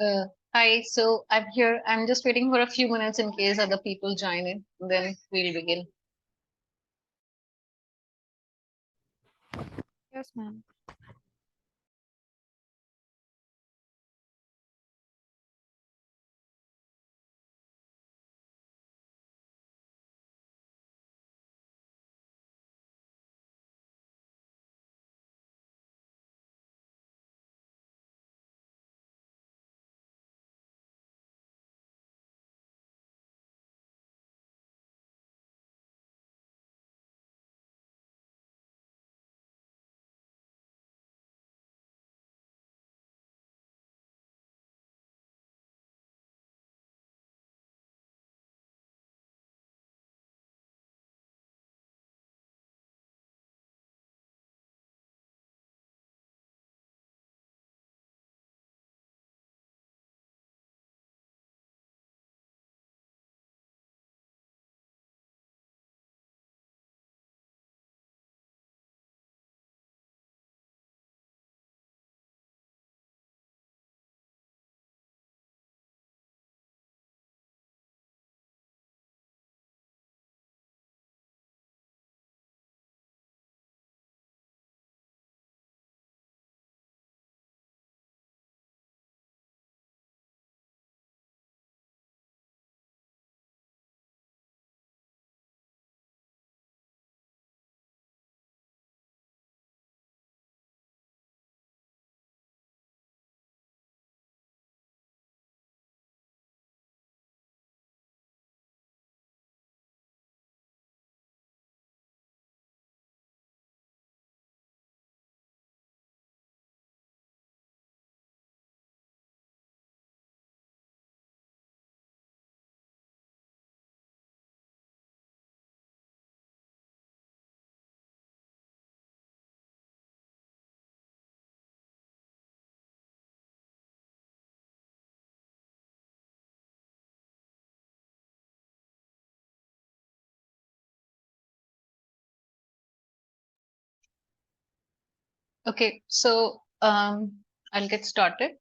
Uh, Hi, so I'm here. I'm just waiting for a few minutes in case other people join in. Then we'll begin. Yes, ma'am. Okay, so I'll get started.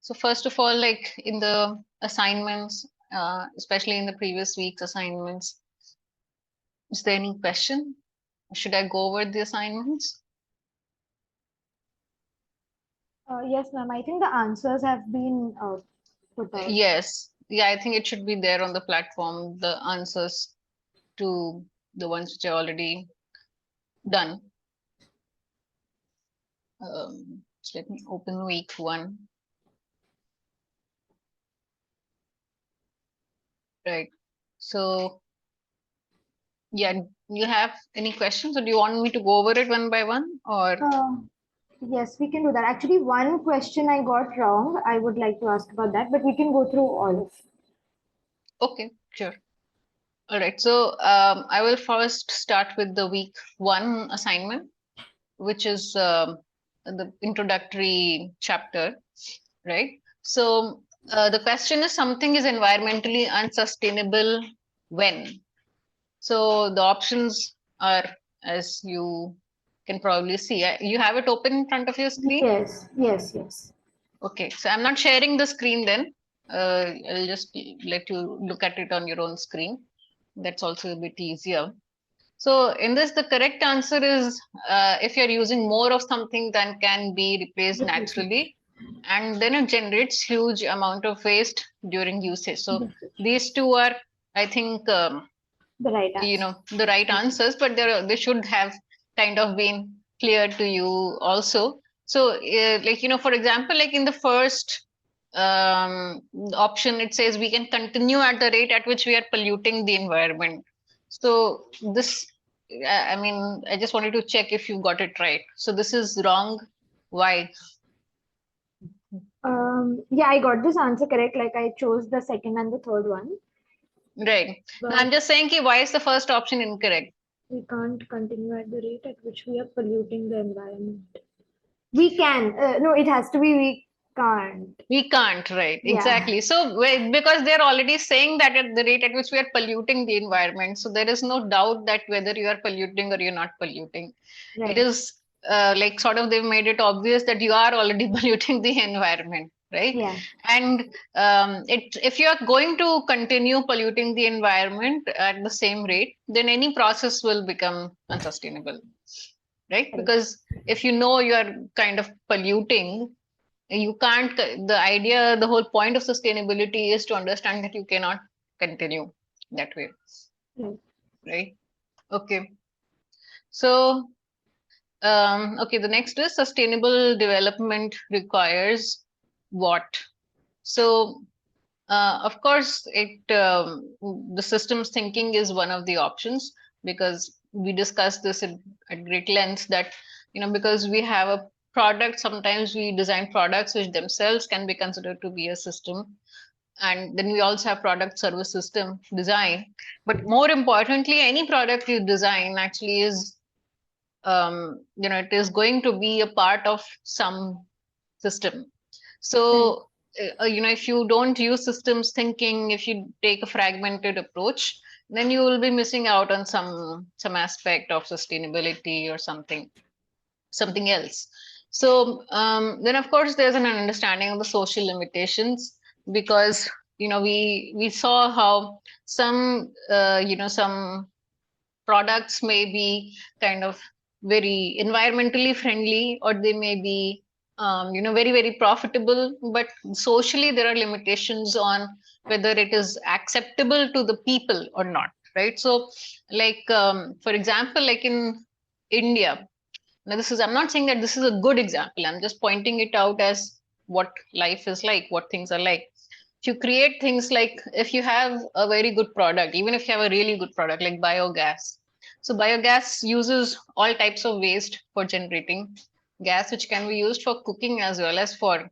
So first of all, like in the assignments, especially in the previous week's assignments, is there any question? Should I go over the assignments? Yes, ma'am. I think the answers have been put out. Yes. Yeah, I think it should be there on the platform, the answers to the ones which are already done. So let me open week one. Right. So, yeah, you have any questions, or do you want me to go over it one by one? Or Uh, yes, we can do that. Actually, one question I got wrong. I would like to ask about that, but we can go through all of. okay, sure. All right. So, I will first start with the week one assignment, which is the introductory chapter, right? So, the question is something is environmentally unsustainable when? So the options are, as you can probably see, you have it open in front of your screen. Yes, yes, yes. Okay, so I'm not sharing the screen then. I'll just let you look at it on your own screen. That's also a bit easier. So in this, the correct answer is if you're using more of something than can be replaced naturally, and then it generates huge amount of waste during usage. So these two are, I think, The right answer. the right answers, but they should have kind of been clear to you also. So like for example, like in the first option, it says we can continue at the rate at which we are polluting the environment. So this I mean, I just wanted to check if you got it right. So this is wrong. Why? Yeah, I got this answer correct. Like I chose the second and the third one, Right. Now but I'm just saying why is the first option incorrect? we can't continue at the rate at which we are polluting the environment. We can. No, it has to be we can't. We can't, right? Yeah. Exactly. So, because they're already saying that at the rate at which we are polluting the environment, so there is no doubt that whether you are polluting or you're not polluting. It Right. is like sort of they've made it obvious that you are already polluting the environment. right? Yeah. And if you are going to continue polluting the environment at the same rate, then any process will become unsustainable, right? Correct. Because if you know you are kind of polluting, you can't, the whole point of sustainability is to understand that you cannot continue that way, Right. right? Okay. So, okay, the next is sustainable development requires what? So, of course, the systems thinking is one of the options, because we discussed this at great length that, because we have a product, sometimes we design products which themselves can be considered to be a system. And then we also have product service system design. But more importantly, any product you design actually is, it is going to be a part of some system. Right. So, if you don't use systems thinking, if you take a fragmented approach, then you will be missing out on some aspect of sustainability or something else. So, then of course there's an understanding of the social limitations, because we saw how some products may be kind of very environmentally friendly, or they may be very very profitable, but socially there are limitations on whether it is acceptable to the people or not, right? So, like, for example, like in India, now this is, I'm not saying that this is a good example, I'm just pointing it out as what life is like, what things are like. If you create things like, if you have a very good product, even if you have a really good product like biogas, so biogas uses all types of waste for generating gas, which can be used for cooking as well as for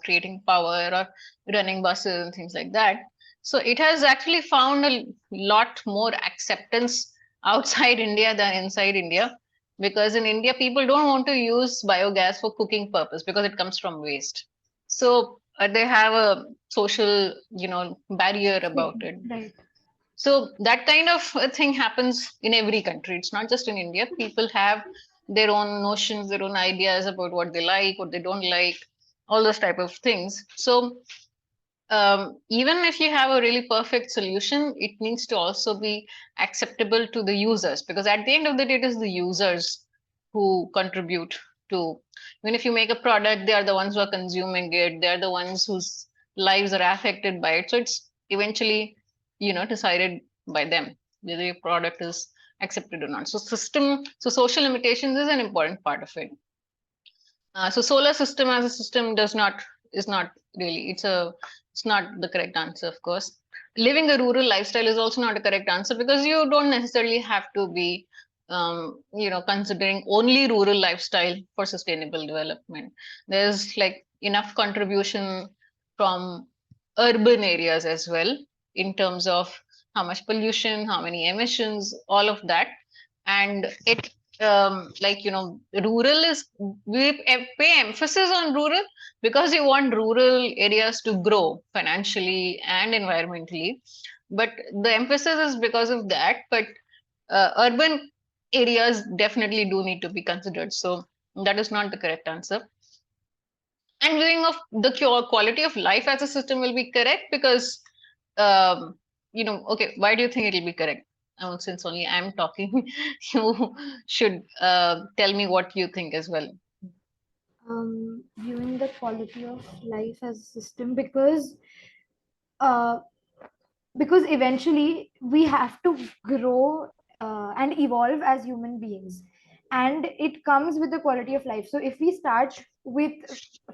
creating power or running buses and things like that. So it has actually found a lot more acceptance outside India than inside India, because in India people don't want to use biogas for cooking purpose because it comes from waste. So they have a social barrier about Stigma. it. Right. So that kind of a thing happens in every country. It's not just in India. People have their own notions, their own ideas about what they like, what they don't like, all those type of things. So, even if you have a really perfect solution, it needs to also be acceptable to the users, because at the end of the day, it is the users who contribute to. Even if you make a product, they are the ones who are consuming it. They are the ones whose lives are affected by it. So it's eventually, decided by them whether your product is accepted or not. So social limitations is an important part of it. So solar system as a system is not really, it's not the correct answer, of course. Living a rural lifestyle is also not a correct answer, because you don't necessarily have to be considering only rural lifestyle for sustainable development. There's like enough contribution from urban areas as well, in terms of how much pollution, how many emissions, all of that. And it like rural is, we pay emphasis on rural because we want rural areas to grow financially and environmentally, but the emphasis is because of that. But urban areas definitely do need to be considered, so that is not the correct answer. And viewing of the quality of life as a system will be correct, because okay, why do you think it will be correct? Since only I'm talking, you should tell me what you think as well. Viewing the quality of life as a system, uh, because eventually we have to grow and evolve as human beings, and it comes with the quality of life. So if we start with,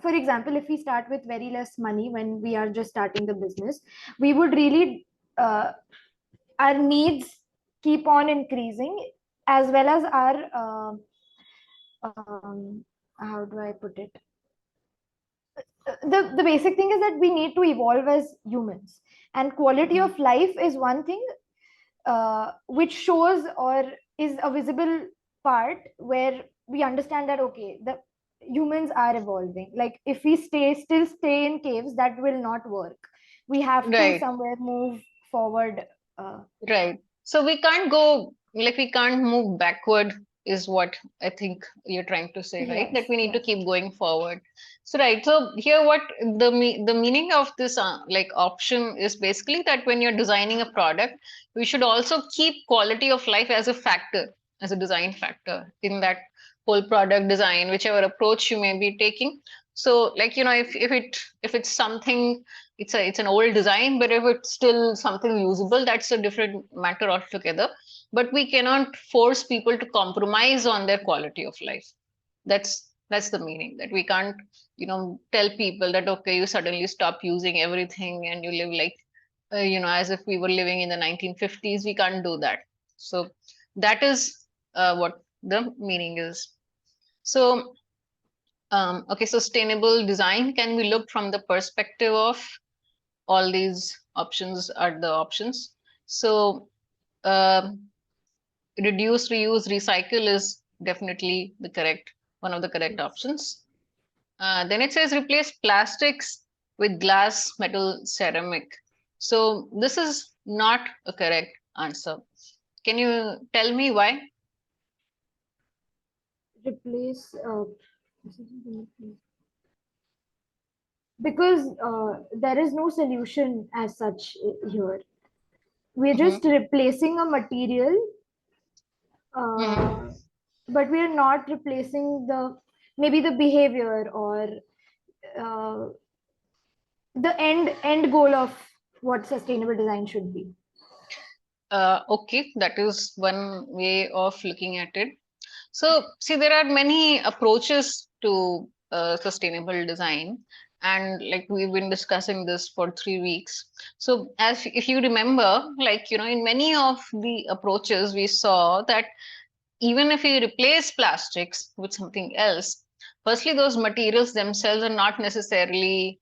for example, if we start with very less money when we are just starting the business, we would really our needs keep on increasing, as well as our how do I put it, the basic thing is that we need to evolve as humans, and quality Mhm. of life is one thing which shows or is a visible part where we understand that okay, the humans are evolving. Like if we still stay in caves, that will not work. We have to Right, somewhere move forward. uh, right. So we can't go, like, we can't move backward is what I think you're trying to say, right? That Yes, we need to yes. keep going forward. So right. So here, what the meaning of this like option is basically that when you're designing a product, we should also keep quality of life as a factor, as a design factor in that whole product design, whichever approach you may be taking. So like if it's something, it's an old design, but if it's still something usable, that's a different matter altogether. But we cannot force people to compromise on their quality of life. That's the meaning, that we can't tell people that okay, you suddenly stop using everything and you live like as if we were living in the 1950s. We can't do that. So that is what the meaning is. So okay, sustainable design can be looked from the perspective of all these options are the options. So um reduce, reuse, recycle is definitely the correct one of the correct Yes. options. Then it says replace plastics with glass, metal, ceramic. So this is not a correct answer. Can you tell me why? Replace because there is no solution as such here. We're Hmm. just replacing a material, Hmm. uh, but we are not replacing the maybe the behavior or uh, the end goal of what sustainable design should be. Okay, that is one way of looking at it. So, see, there are many approaches to sustainable design, and like we've been discussing this for 3 weeks. So, as if you remember, like in many of the approaches, we saw that even if you replace plastics with something else, firstly, those materials themselves are not necessarily,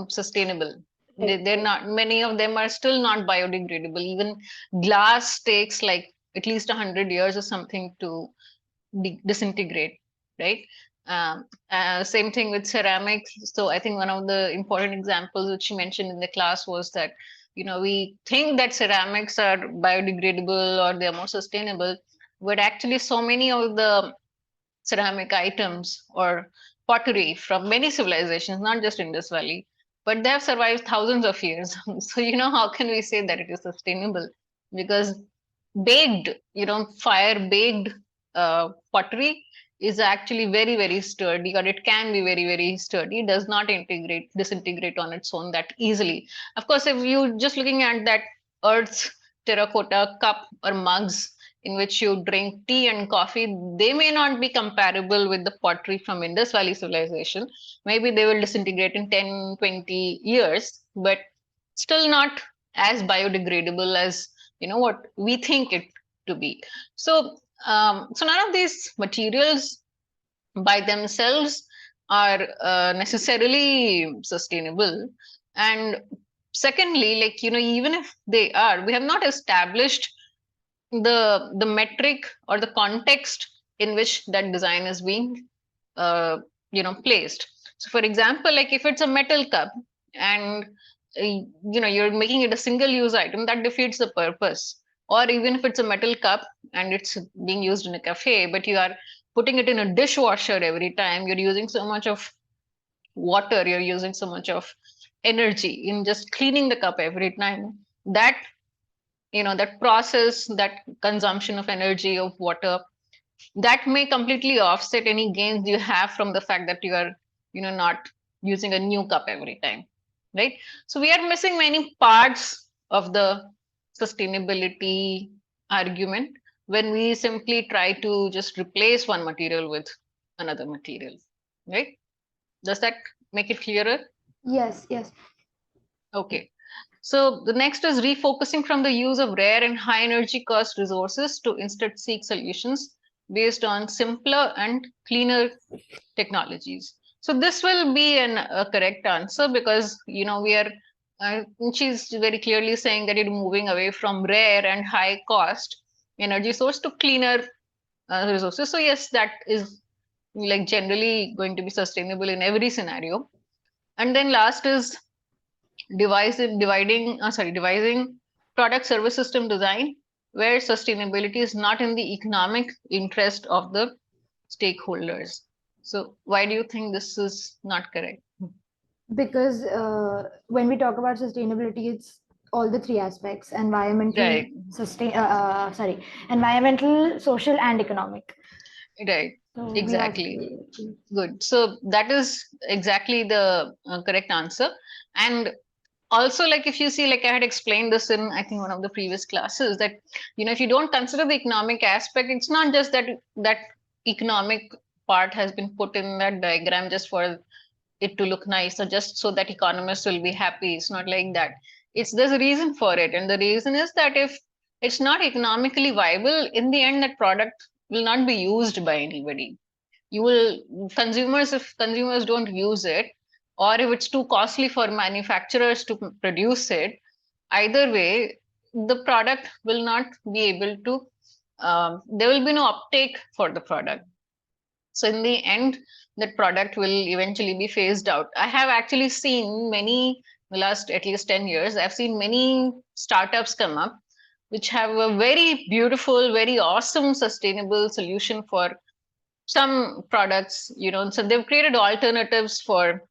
sustainable. Right, They're right. not, many of them are still not biodegradable. Even glass takes like at least 100 years or something to disintegrate, right? Same thing with ceramics. So I think one of the important examples which you mentioned in the class was that we think that ceramics are biodegradable or they're more sustainable, but actually so many of the ceramic items or pottery from many civilizations, not just Indus Valley, but they have survived thousands of years. So, how can we say that it is sustainable? Because baked, fire baked pottery is actually very, very sturdy, or it can be very, very sturdy. It does not disintegrate on its own that easily. Of course, if you just looking at that earth's terracotta cup or mugs in which you drink tea and coffee, they may not be comparable with the pottery from Indus Valley civilization. Maybe they will disintegrate in 10, 20 years, but still not as biodegradable as what we think it to be. So, so none of these materials by themselves are necessarily sustainable. And secondly, like even if they are, we have not established the metric or the context in which that design is being placed. So for example, like if it's a metal cup and you're making it a single use item, that defeats the purpose. Or even if it's a metal cup and it's being used in a cafe, but you are putting it in a dishwasher every time, you're using so much of water, you're using so much of energy in just cleaning the cup every time, that that process, that consumption of energy of water, that may completely offset any gains you have from the fact that you are not using a new cup every time, right? So we are missing many parts of the sustainability argument when we simply try to just replace one material with another material, right? Does that make it clearer? Yes, yes. Okay. So the next is refocusing from the use of rare and high energy cost resources to instead seek solutions based on simpler and cleaner technologies. So this will be a correct answer because we are she's very clearly saying that you're moving away from rare and high cost energy source to cleaner resources. So yes, that is like generally going to be sustainable in every scenario. And then last is devising product service system design. where sustainability is not in the economic interest of the stakeholders. So why do you think this is not correct? Because when we talk about sustainability, it's all the three aspects: environmental, Right, environmental, social, and economic. right, So we have exactly. to. Good. So that is exactly the correct answer. And also, like if you see, like I had explained this in I think one of the previous classes, that if you don't consider the economic aspect, it's not just that economic part has been put in that diagram just for it to look nice or just so that economists will be happy. It's not like that. There's a reason for it, and the reason is that if it's not economically viable, in the end that product will not be used by anybody. You will consumers If consumers don't use it, or if it's too costly for manufacturers to produce it, either way the product will not be able to there will be no uptake for the product. So in the end that product will eventually be phased out. I have actually seen many, the last at least 10 years, I've seen many startups come up which have a very beautiful, very awesome sustainable solution for some products. So they've created alternatives for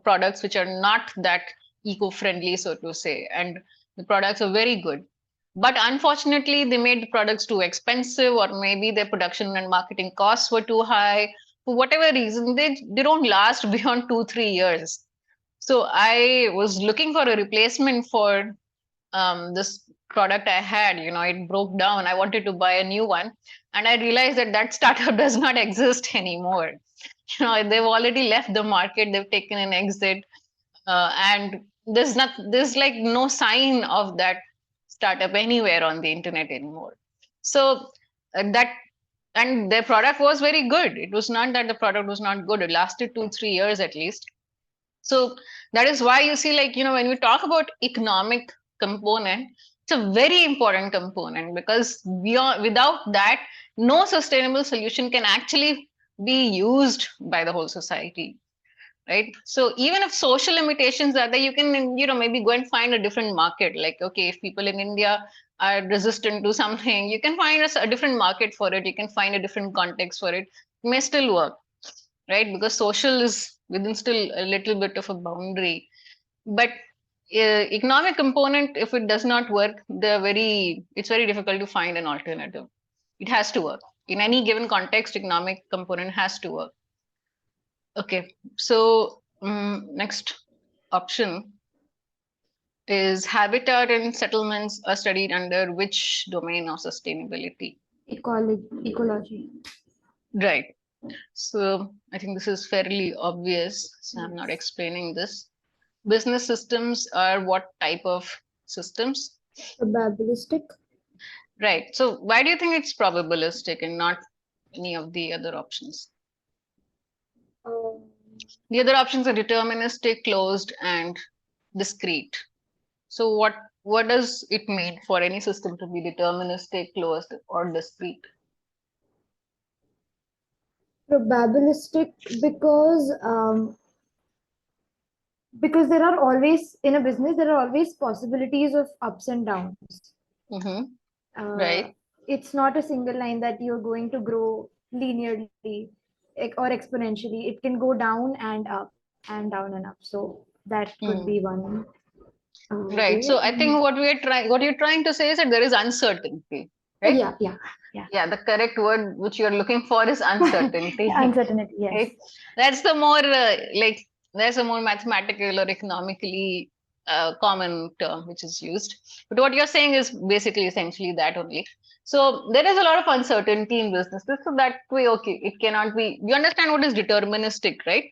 products which are not that eco-friendly, so to say, and the products are very good. But unfortunately, they made the products too expensive, or maybe their production and marketing costs were too high. For whatever reason, they don't last beyond 2 3 years. So I was looking for a replacement for this product I had. It broke down. I wanted to buy a new one, and I realized that that startup does not exist anymore. They've already left the market. They've taken an exit, and there's like no sign of that startup anywhere on the internet anymore. So that and their product was very good. It was not that the product was not good. It lasted 2 3 years at least. So that is why you see, like, when we talk about economic component, it's a very important component, because without that, no sustainable solution can actually be used by the whole society, right? So even if social limitations are there, you can, maybe go and find a different market. Like, okay, if people in India are resistant to something, you can find a different market for it. You can find a different context for it. It may still work, right? Because social is within still a little bit of a boundary. But economic component, if it does not work, it's very difficult to find an alternative. It has to work. In any given context, economic component has to work. Okay, so next option is habitat and settlements are studied under which domain of sustainability? Ecology. Right. So I think this is fairly obvious, so I'm not Yes. explaining this. Business systems are what type of systems? Probabilistic. Right. So why do you think it's probabilistic and not any of the other options? Um, The other options are deterministic, closed, and discrete. So what does it mean for any system to be deterministic, closed, or discrete? Probabilistic because there are always, in a business, there are always possibilities of ups and downs. Mm-hmm. uh, Right. it's not a single line that you're going to grow linearly or exponentially. It can go down and up and down and up. So that could be Hmm. one Right. way. So I And think what you're trying to say is that there is uncertainty, right? yeah, yeah, yeah. Yeah, the correct word which you're looking for is uncertainty. Uncertainty, yes. Right? That's the more like there's a more mathematical or economically common term which is used. But what you're saying is basically essentially that only. So there is a lot of uncertainty in businesses. So that way, okay, it cannot be. You understand what is deterministic, right?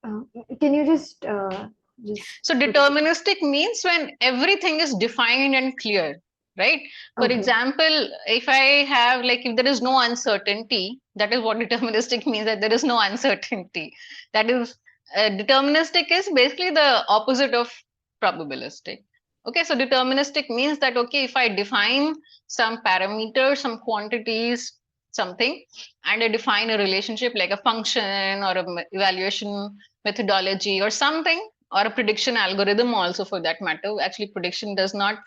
uh, can you just So put it? deterministic means when everything is defined and clear, right? For Okay. example, if there is no uncertainty, that is what deterministic means, that there is no uncertainty. That is, deterministic is basically the opposite of probabilistic. Okay, so deterministic means that, okay, if I define some parameters, some quantities, something, and I define a relationship like a function or a evaluation methodology or something, or a prediction algorithm also for that matter. Actually, prediction does not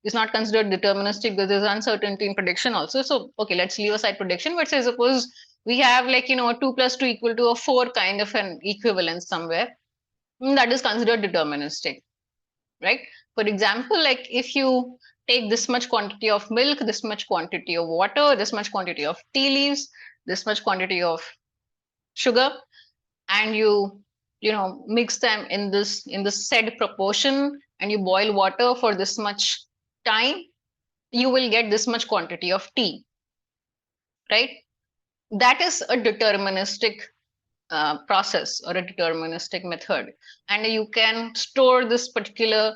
is not considered deterministic because there's uncertainty in prediction also. So, okay, let's leave aside prediction, but say suppose we have like, 2 plus 2 equal to a 4 kind of an equivalence somewhere, that is considered deterministic, right? For example, like if you take this much quantity of milk, this much quantity of water, this much quantity of tea leaves, this much quantity of sugar, and you mix them in this said proportion, and you boil water for this much time, you will get this much quantity of tea, right? That is a deterministic process or a deterministic method, and you can store this particular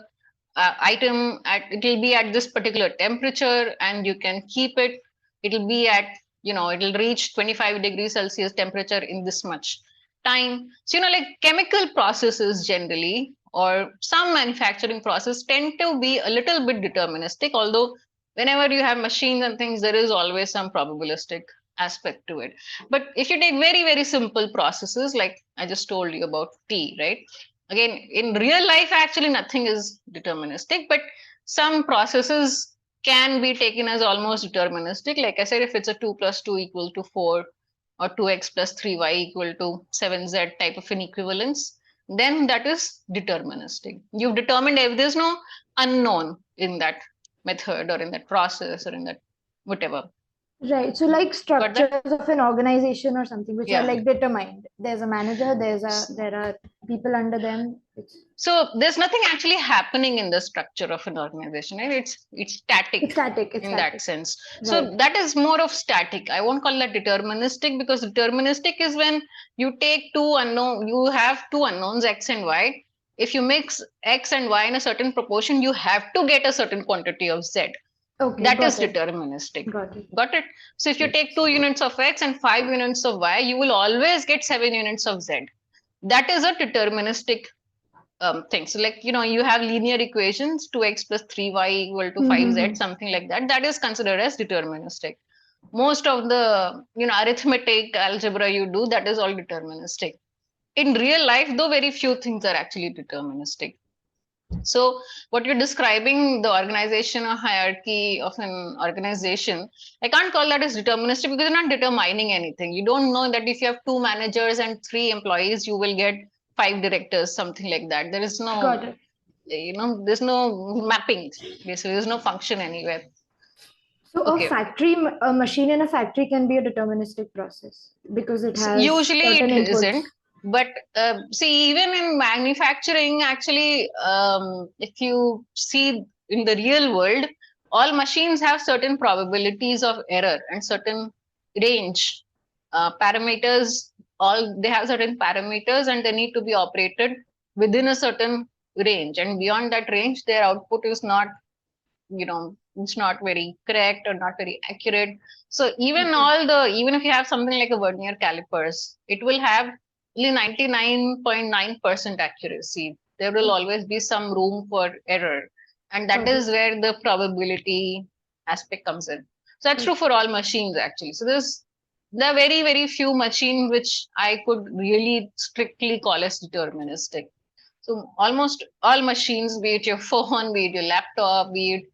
item at, it will be at this particular temperature, and you can keep it, it'll be at, it'll reach 25 degrees Celsius temperature in this much time. So like chemical processes generally, or some manufacturing process, tend to be a little bit deterministic, although whenever you have machines and things, there is always some probabilistic aspect to it. But if you take very, very simple processes, like I just told you about tea, right? Again, in real life, actually, nothing is deterministic, but some processes can be taken as almost deterministic. Like I said, if it's a 2 plus 2 equal to 4, or 2x plus 3y equal to 7z type of an equivalence, then that is deterministic. You've determined if there's no unknown in that method or in that process or in that whatever. Right. So like Got that? structures of an organization or something which are Yeah. like determined. There's a manager, there are people under them. So there's nothing actually happening in the structure of an organization, right? It's It's static static. It's in that static. sense. Right. So that is more of static. I won't call that deterministic, because deterministic is when you take you have two unknowns, x and y. If you mix x and y in a certain proportion, you have to get a certain quantity of z. Okay. That is Got it. deterministic. Got it. Got it? So if you Yes. take 2 units of x and 5 units of y, you will always get 7 units of z. That is a deterministic thing. So like, you have linear equations, 2x plus 3y equal to 5z, Mm-hmm. something like that. That is considered as deterministic. Most of the, arithmetic algebra you do, that is all deterministic. In real life, though, very few things are actually deterministic. So what you're describing, the organization or hierarchy of an organization, I can't call that as deterministic, because you're not determining anything. You don't know that if you have 2 managers and 3 employees, you will get 5 directors, something like that. There is Got no, it. there's no mapping. Basically, there's no function anywhere. So Okay. a machine in a factory can be a deterministic process because it So has usually certain it inputs. isn't, but see, even in manufacturing, actually, if you see in the real world, all machines have certain probabilities of error and certain range parameters. All they have certain parameters, and they need to be operated within a certain range. And beyond that range, their output is not, it's not very correct or not very accurate. So even if you have something like a vernier calipers, it will have only 99.9% accuracy. There will always be some room for error, and that Got is it. where the probability aspect comes in. So that's true for all machines actually. So there are very, very few machines which I could really strictly call as deterministic. So almost all machines, be it your phone, be it your laptop, be it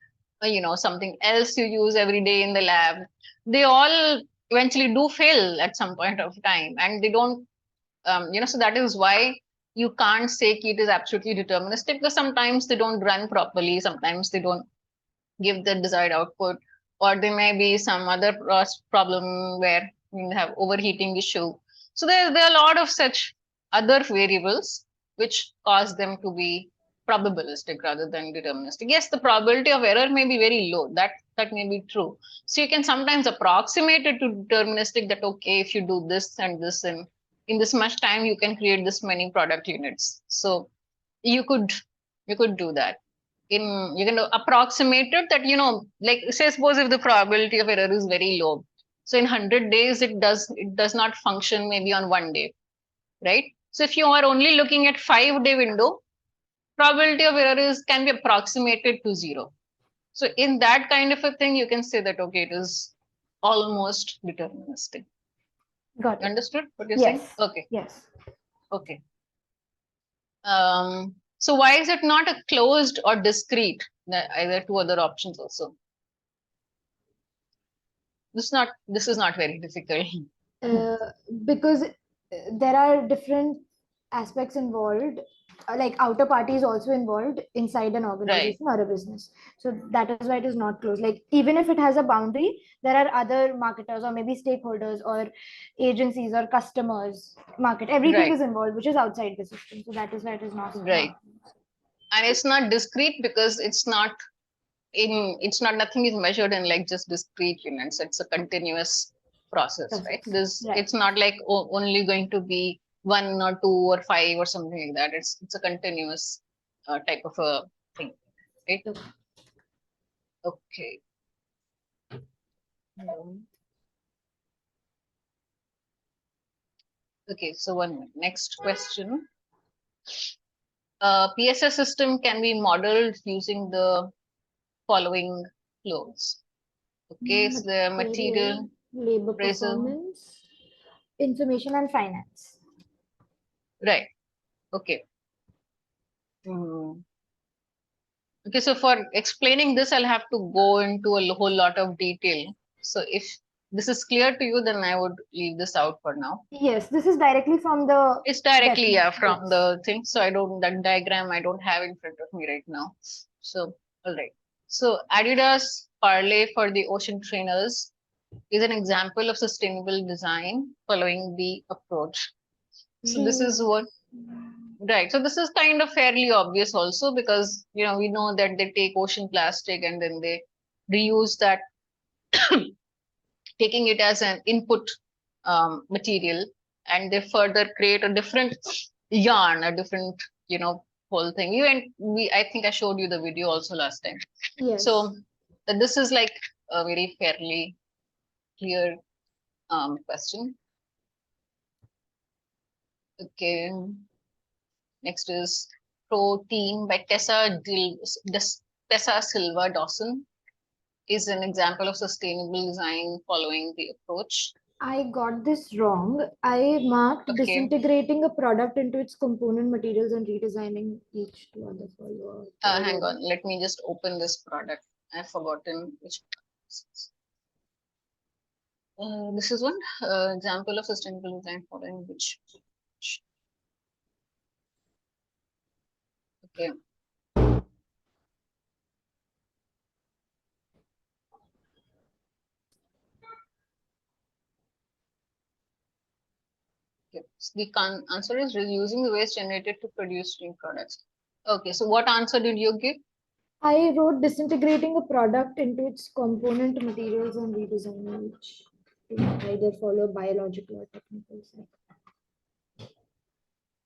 something else you use every day in the lab, they all eventually do fail at some point of time, and they don't. So that is why you can't say it is absolutely deterministic, because sometimes they don't run properly, sometimes they don't give the desired output, or there may be some other problem where you have overheating issue. So there are a lot of such other variables which cause them to be probabilistic rather than deterministic. Yes, the probability of error may be very low. That may be true. So you can sometimes approximate it to deterministic, that okay, if you do this and this and in this much time, you can create this many product units. So you could do that. You can approximate it, that like say suppose if the probability of error is very low, so in 100 days it does not function maybe on 1 day, right? So if you are only looking at 5-day window, probability of error is can be approximated to 0. So in that kind of a thing, you can say that okay, it is almost deterministic. Got You it. understood what you're saying? Yes. Okay. Yes. Okay. So why is it not a closed or discrete? Either two other options also. This is not very difficult. uh, because there are different aspects involved, like outer parties also involved inside an Right, organization or a business. So that is why it is not closed. Like even if it has a boundary, there are other marketers or maybe stakeholders or agencies or customers market, everything right, is involved which is outside the system. So that is why it is not. right. And it's not discrete because it's not, nothing is measured in like just discrete units. It's a continuous process, right? Process, right? It's not like only going to be one or two or five or something like that. It's a continuous type of a thing, right? Okay. Okay. Okay, so one minute. Next question. PSS system can be modeled using the following flows. Okay, so the Material, material, labor appraisal, performance, information and finance. right? Okay. Hmm. Okay, so for explaining this, I'll have to go into a whole lot of detail. So if this is clear to you, then I would leave this out for now. Yes, this is directly from the It's directly, yeah, definition. from Yes. the thing. So I don't, that diagram I don't have in front of me right now. So, all right. So Adidas Parlay for the ocean trainers is an example of sustainable design following the approach. So this is Reuse. what, right. So this is kind of fairly obvious also because, we know that they take ocean plastic and then they reuse that, taking it as an input material, and they further create a different yarn, a different, whole thing. I think I showed you the video also last time. Yes. So this is like a very fairly clear question. Okay, next is Protein by Tessa Silva Dawson is an example of sustainable design following the approach. I got this wrong. I marked Okay, disintegrating a product into its component materials and redesigning each to other follow. hang on, let me just open this product. I've forgotten which. This is one example of sustainable design following which. Okay. Okay. So the answer is reusing the waste generated to produce new products. Okay, so what answer did you give? I wrote disintegrating a product into its component materials and redesigning each to either follow biological or technical cycle.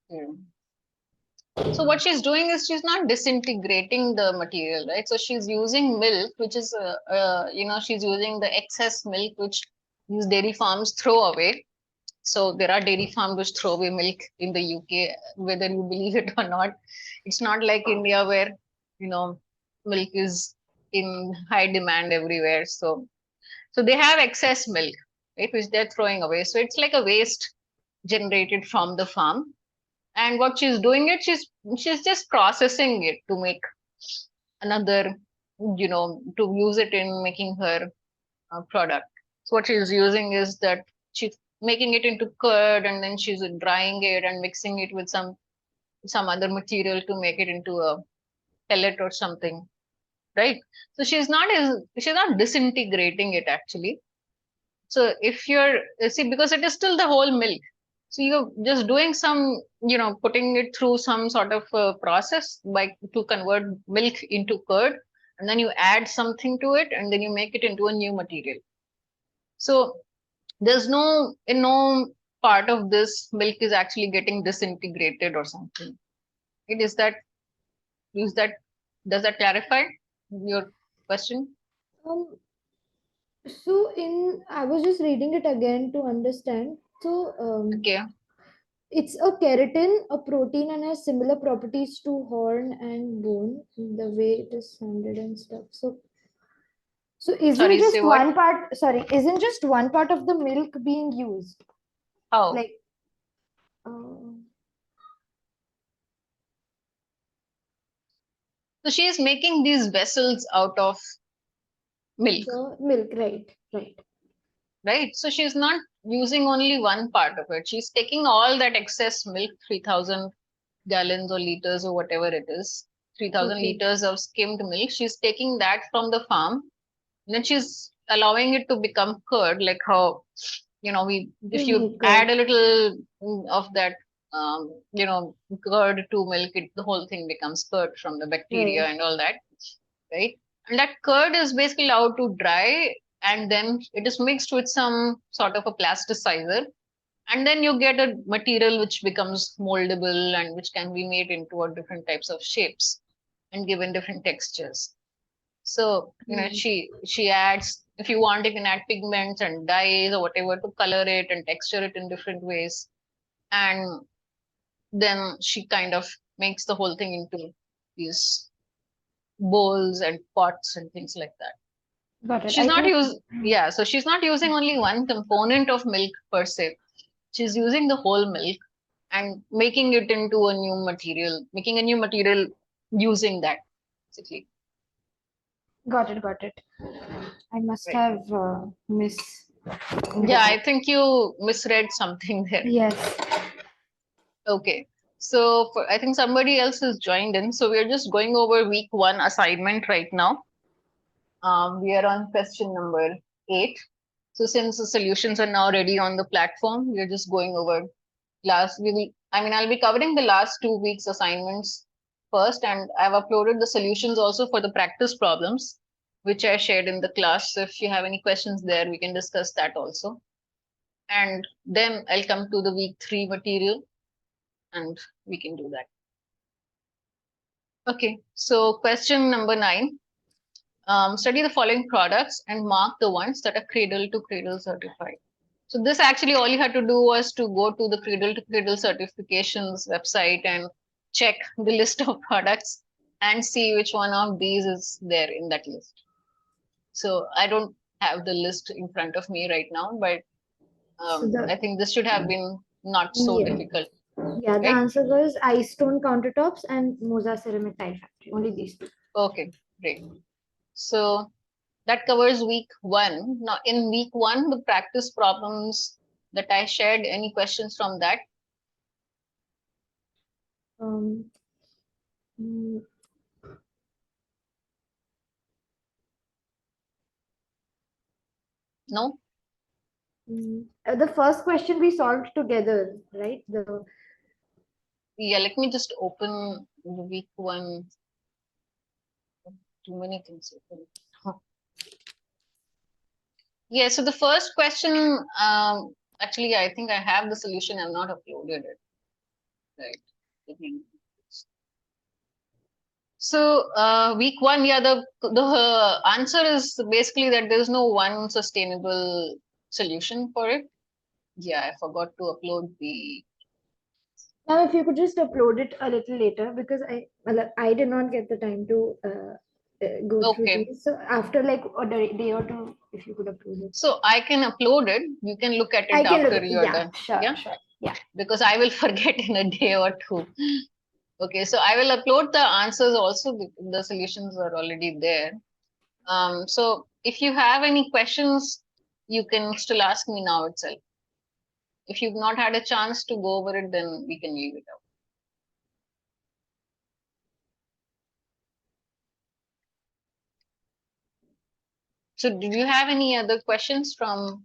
Hmm. So what she's doing is she's not disintegrating the material, right? So she's using milk, which is, she's using the excess milk which these dairy farms throw away. So there are dairy farms which throw away milk in the UK, whether you believe it or not. It's not like India where, milk is in high demand everywhere. So they have excess milk, right, which they're throwing away. So it's like a waste generated from the farm. And what she's doing it, she's just processing it to make another, to use it in making her product. So what she's using is that she's making it into curd, and then she's drying it and mixing it with some other material to make it into a pellet or something, right? So she's not disintegrating it actually. So if you're see, because it is still the whole milk, so you're just doing some, putting it through some sort of process by to convert milk into curd, and then you add something to it, and then you make it into a new material. So there's no part of this milk is actually getting disintegrated or something. It is that does that clarify your question? Um, so I was just reading it again to understand. So Okay. it's a keratin, a protein, and has similar properties to horn and bone, the way it is sounded and stuff. So Sorry, say what? isn't just one part of the milk being used? How? Like, uh, So she is making these vessels out of milk, The milk, right. right? So she's not using only one part of it. She's taking all that excess milk, 3,000 gallons or liters or whatever it is, 3,000 Okay. liters of skimmed milk. She's taking that from the farm, and then she's allowing it to become curd, like how, we, We if you make add curd. a little of that, curd to milk, the whole thing becomes curd from the bacteria Right. and all that, right? And that curd is basically allowed to dry, and then it is mixed with some sort of a plasticizer, and then you get a material which becomes moldable and which can be made into a different types of shapes and given different textures. So Right. she adds, if you want, you can add pigments and dyes or whatever to color it and texture it in different ways, and then she kind of makes the whole thing into these bowls and pots and things like that. Got it. She's I not think use Yeah, so she's not using only one component of milk per se. She's using the whole milk and making it into a new material, making a new material using that, basically. got it. I must Right. have Yeah, read. I think you misread something there. Yes. Okay. So I think somebody else has joined in. So we're just going over week one assignment right now. We are on question number 8. So since the solutions are now ready on the platform, we're just going over I'll be covering the last 2 weeks assignments first, and I've uploaded the solutions also for the practice problems, which I shared in the class. So if you have any questions there, we can discuss that also. And then I'll come to the week 3 material and we can do that. Okay, so question number 9. Study the following products and mark the ones that are Cradle to Cradle certified. So this actually, all you had to do was to go to the Cradle to Cradle certifications website and check the list of products and see which one of these is there in that list. So I don't have the list in front of me right now, but So I think this should have been not so yeah, difficult, the right? answer was ice stone countertops and Moza ceramic tile factory. Only these two. Okay, great. So that covers week 1. Now in week 1, the practice problems that I shared, any questions from that? Um, mm, No? the first question we solved together, right? Yeah, let me just open the week 1. Too many things open. Yeah, so the first question, actually, I think I have the solution. I've not uploaded it. Right. So week 1, yeah, the answer is basically that there's no one sustainable solution for it. Yeah, I forgot to upload the. Now, if you could just upload it a little later, because I did not get the time to go through Okay, these. So after like a day or two, if you could upload it. so I can upload it. You can look at I it can look after at, you're yeah, done. sure, Yeah, sure. Yeah. because I will forget in a day or two. Okay, so I will upload the answers also. The solutions are already there. So if you have any questions, you can still ask me now itself. If you've not had a chance to go over it, then we can leave it out. So did you have any other questions from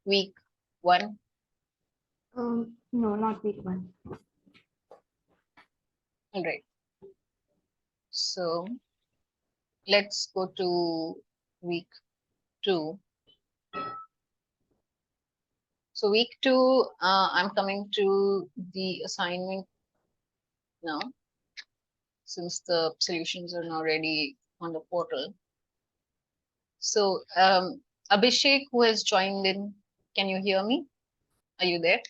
week 1? No, not week 1. All right. So let's go to week 2. So week 2, I'm coming to the assignment now, since the solutions are now ready on the portal. So Abhishek, who has joined in, can you hear me? Are you there?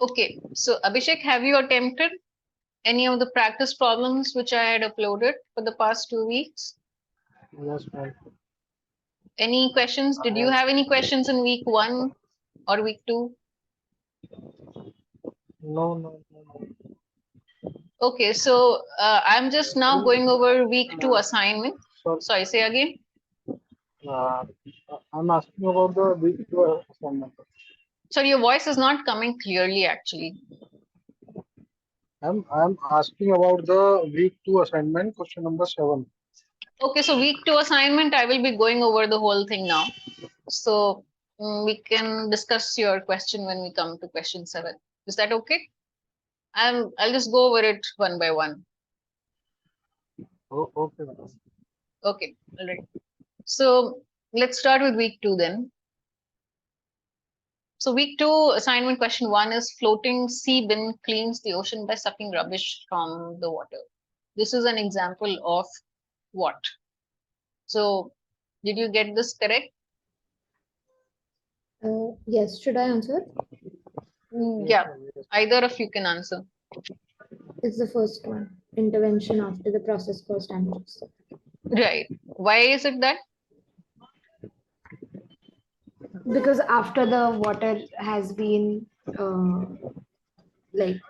Okay, so Abhishek, have you attempted any of the practice problems which I had uploaded for the past 2 weeks? Yes, ma'am. Any questions? Did you have any questions in week 1 or week 2? No. Okay, so I'm just now going over week 2 assignment. Sorry, Sorry, say again. uh, I'm asking about the week two assignment. Sorry, your voice is not coming clearly actually. I'm asking about the week two assignment, question number 7. Okay, so week 2 assignment, I will be going over the whole thing now. So we can discuss your question when we come to question 7. Is that okay? I'll just go over it one by one. Oh, okay. Okay, all right. So let's start with week 2 then. So week 2 assignment question 1 is floating sea bin cleans the ocean by sucking rubbish from the water. This is an example of what? So did you get this correct? Yes, should I answer? Yeah, either of you can answer. It's the first one. Intervention after the process cause damages. Right. Why is it that? Because after the water has been like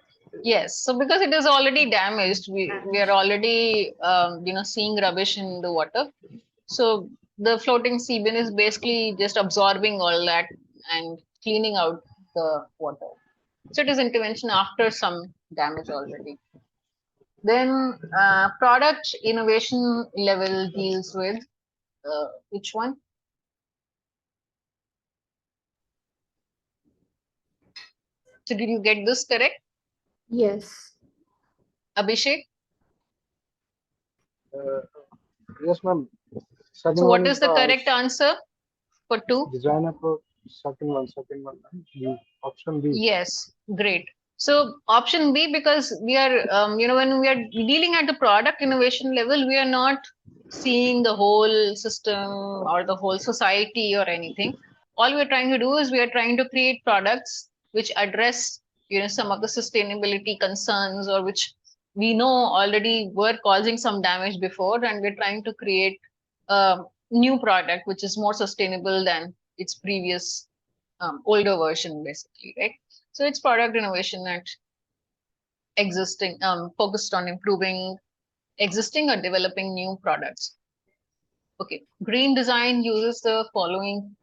Yes. So because it is already damaged, we are already seeing rubbish in the water. So the floating sea bin is basically just absorbing all that and cleaning out the water. So it is intervention after some damage already. Then product innovation level deals with which one? So did you get this correct, yes. Abhishek? Uh, yes, ma'am. So Second one what is is the the correct answer for 2? design approach. Second one. B. Option B. Yes, great. So option B, because we are, when we are dealing at the product innovation level, we are not seeing the whole system or the whole society or anything. All we are trying to do is we are trying to create products which address, some of the sustainability concerns or which we know already were causing some damage before, and we're trying to create a new product which is more sustainable than its previous older version, basically, right? So it's product innovation at existing, focused on improving existing or developing new products. Okay, green design uses the following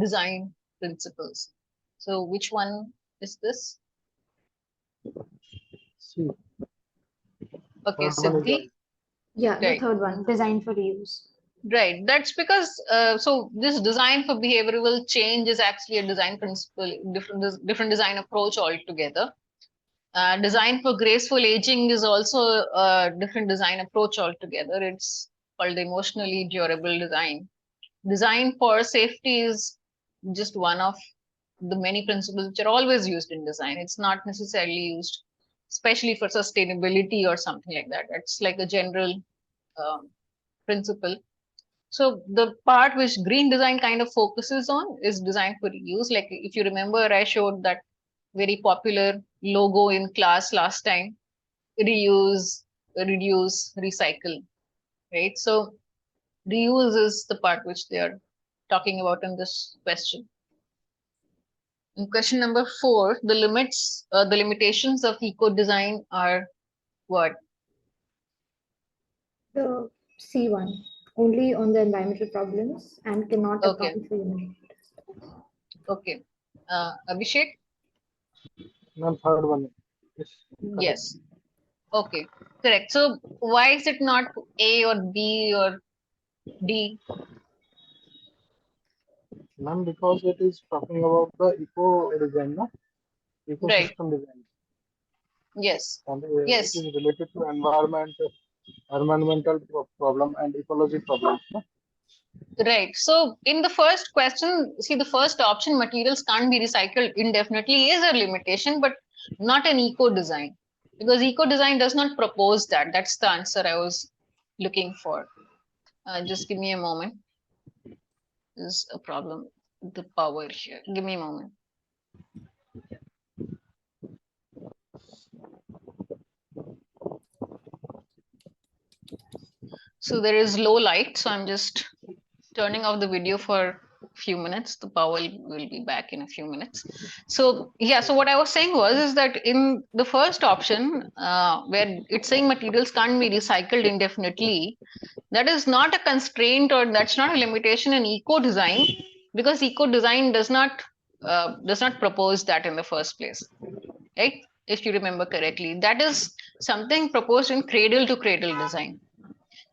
design principles. So which one is this? C. Okay, Third one is the Siddhi, Yeah, the right. third one, design for reuse. Right. That's because so this design for behavioral change is actually a design principle, different design approach altogether. Design for graceful aging is also a different design approach altogether. It's called emotionally durable design. Design for safety is just one of the many principles which are always used in design. It's not necessarily used, especially for sustainability or something like that. It's like a general um, principle. So the part which green design kind of focuses on is design for reuse. Like if you remember, I showed that very popular logo in class last time: reuse, reduce, recycle, right? So reuse is the part which they are talking about in this question. In question number 4, the limitations of eco design are what? The C one, only on the environmental problems and cannot Okay, account for human. okay. Abhishek? ma'am, third one is correct. Yes. Okay, correct. So why is it not A or B or D? Ma'am, because it is talking about the eco design, no? Right. Ecosystem design, Yes. and it Yes. is related to environmental problem and ecology problems, no? Right. So in the first question, see the first option, materials can't be recycled indefinitely, is a limitation, but not an eco design. Because eco design does not propose that. That's the answer I was looking for. Just give me a moment. There's a problem with the power here. Give me a moment. So there is low light, so I'm just turning off the video for few minutes. The power will be back in a few minutes. So yeah, so what I was saying was is that in the first option, where it's saying materials can't be recycled indefinitely, that is not a constraint or that's not a limitation in eco design, because eco design does not propose that in the first place, right? If you remember correctly, that is something proposed in cradle to cradle design.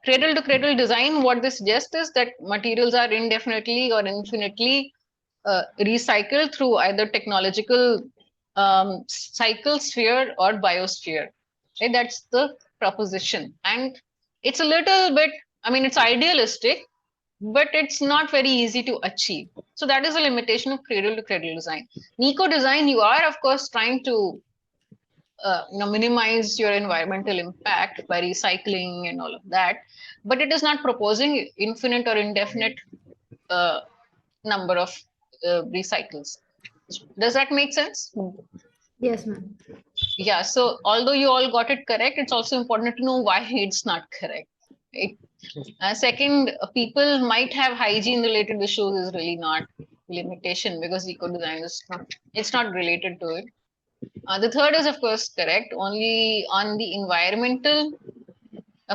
Cradle to cradle design, what this suggests is that materials are indefinitely or infinitely recycled through either technological cycle sphere or biosphere. Right? That's the proposition. And it's a little bit, I mean, it's idealistic, but it's not very easy to achieve. So that is a limitation of cradle to cradle design. In eco design, you are, of course, trying to minimize your environmental impact by recycling and all of that, but it is not proposing infinite or indefinite uh, number of recycles. Does that make sense? Yes, ma'am. Yeah, so although you all got it correct, it's also important to know why it's not correct, right? Second, people might have hygiene related issues is really not limitation, because eco design is not, it's not related to it. The third is, of course, correct, only on the environmental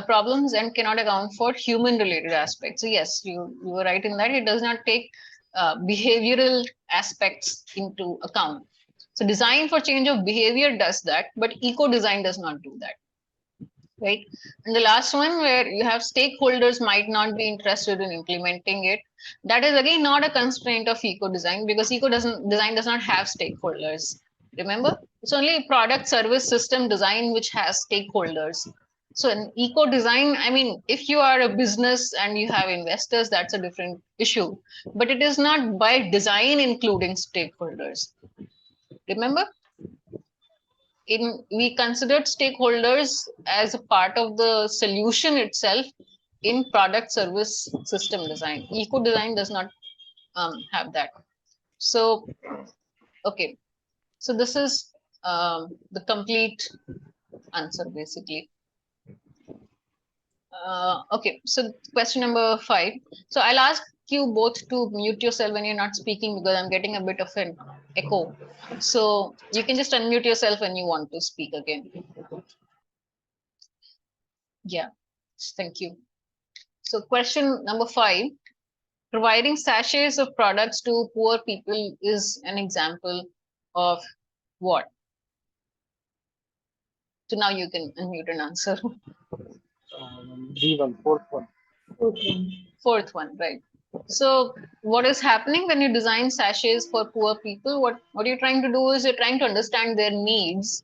problems and cannot account for human related aspects. So, yes, you were right in that. It does not take behavioral aspects into account. So, design for change of behavior does that, but eco design does not do that. Right. And the last one, where you have stakeholders might not be interested in implementing it, that is again not a constraint of eco design, because eco design does not have stakeholders. Remember, it's only product service system design which has stakeholders. So in eco design, I mean, if you are a business and you have investors, that's a different issue, but it is not by design including stakeholders. Remember, we considered stakeholders as a part of the solution itself in product service system design. Eco design does not have that. So okay, so this is the complete answer basically. Okay, so question number 5. So I'll ask you both to mute yourself when you're not speaking, because I'm getting a bit of an echo. So you can just unmute yourself when you want to speak again. Yeah, thank you. So question number 5, providing sachets of products to poor people is an example of what? So now you can unmute and answer. D1, fourth one. Fourth one, right? So what is happening when you design sachets for poor people? What you're trying to do is you're trying to understand their needs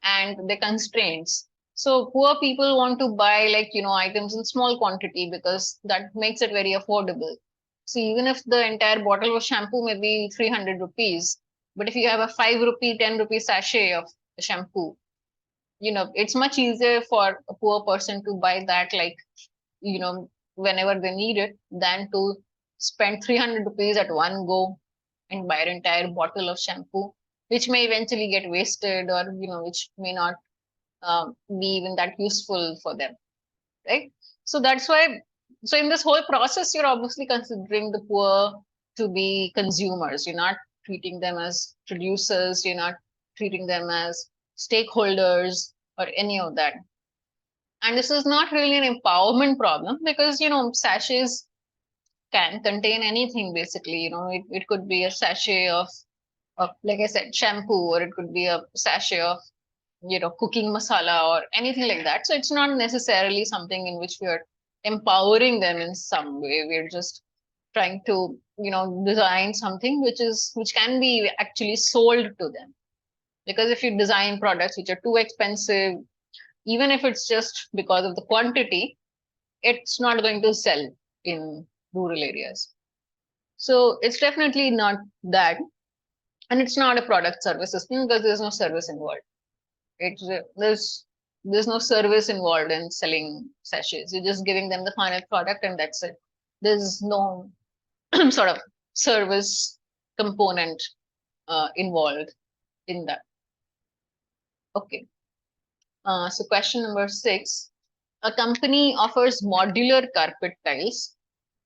and their constraints. So poor people want to buy, like, items in small quantity because that makes it very affordable. So even if the entire bottle of shampoo may be 300 rupees, but if you have a 5 rupee, 10 rupee sachet of shampoo, it's much easier for a poor person to buy that, like, whenever they need it, than to spend 300 rupees at one go and buy an entire bottle of shampoo, which may eventually get wasted, or which may not be even that useful for them, right? So that's why, so in this whole process, you're obviously considering the poor to be consumers. You're not treating them as producers, you're not treating them as stakeholders or any of that. And this is not really an empowerment problem, because sachets can contain anything basically. It could be a sachet of, like I said, shampoo, or it could be a sachet of cooking masala or anything like that. So it's not necessarily something in which we are empowering them in some way. We're just trying to design something which can be actually sold to them. Because if you design products which are too expensive, even if it's just because of the quantity, it's not going to sell in rural areas. So it's definitely not that. And it's not a product service system, because there's no service involved. It's there's no service involved in selling sachets. You're just giving them the final product and that's it. There's no sort of service component involved in that. Okay. So question number 6. A company offers modular carpet tiles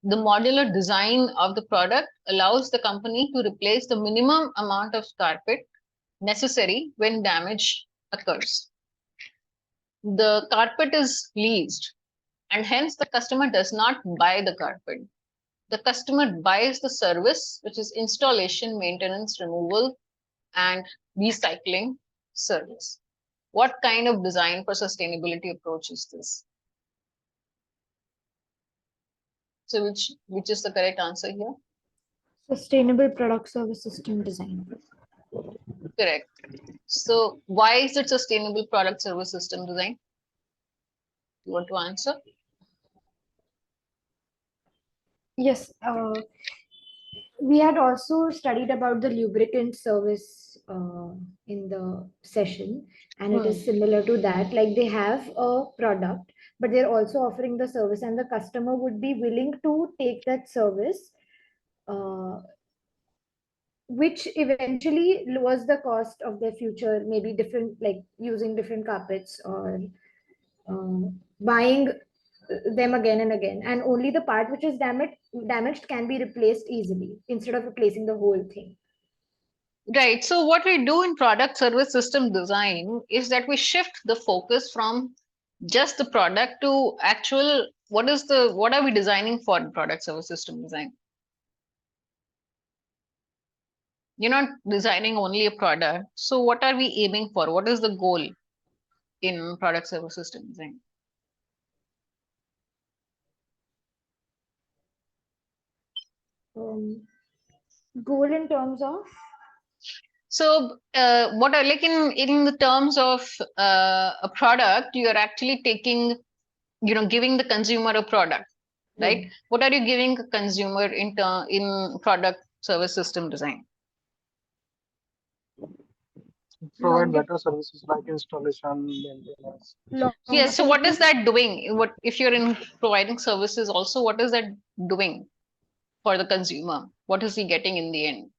the modular design of the product allows the company to replace the minimum amount of carpet necessary when damage occurs. The carpet is leased, and hence the customer does not buy the carpet. The customer buys the service, which is installation, maintenance, removal, and recycling service. What kind of design for sustainability approach is this? So which is the correct answer here? Sustainable product service system design. Correct. So why is it sustainable product service system design? You want to answer? Yes, we had also studied about the lubricant service in the session, and it is similar to that. Like they have a product, but they're also offering the service, and the customer would be willing to take that service, which eventually lowers the cost of their future, maybe different, like using different carpets or buying them again and again, and only the part which is damaged can be replaced easily instead of replacing the whole thing. Right. So what we do in product service system design is that we shift the focus from just the product to actual what are we designing for in product service system design? You're not designing only a product. So what are we aiming for? What is the goal in product service system design? Goal in terms of? So what I like in the terms of a product, you're actually taking, giving the consumer a product, right? What are you giving a consumer in product service system design? Provide better services like installation, maintenance. Yes. So what is that doing? What if you're in providing services also, what is that doing for the consumer? What is he getting in the end?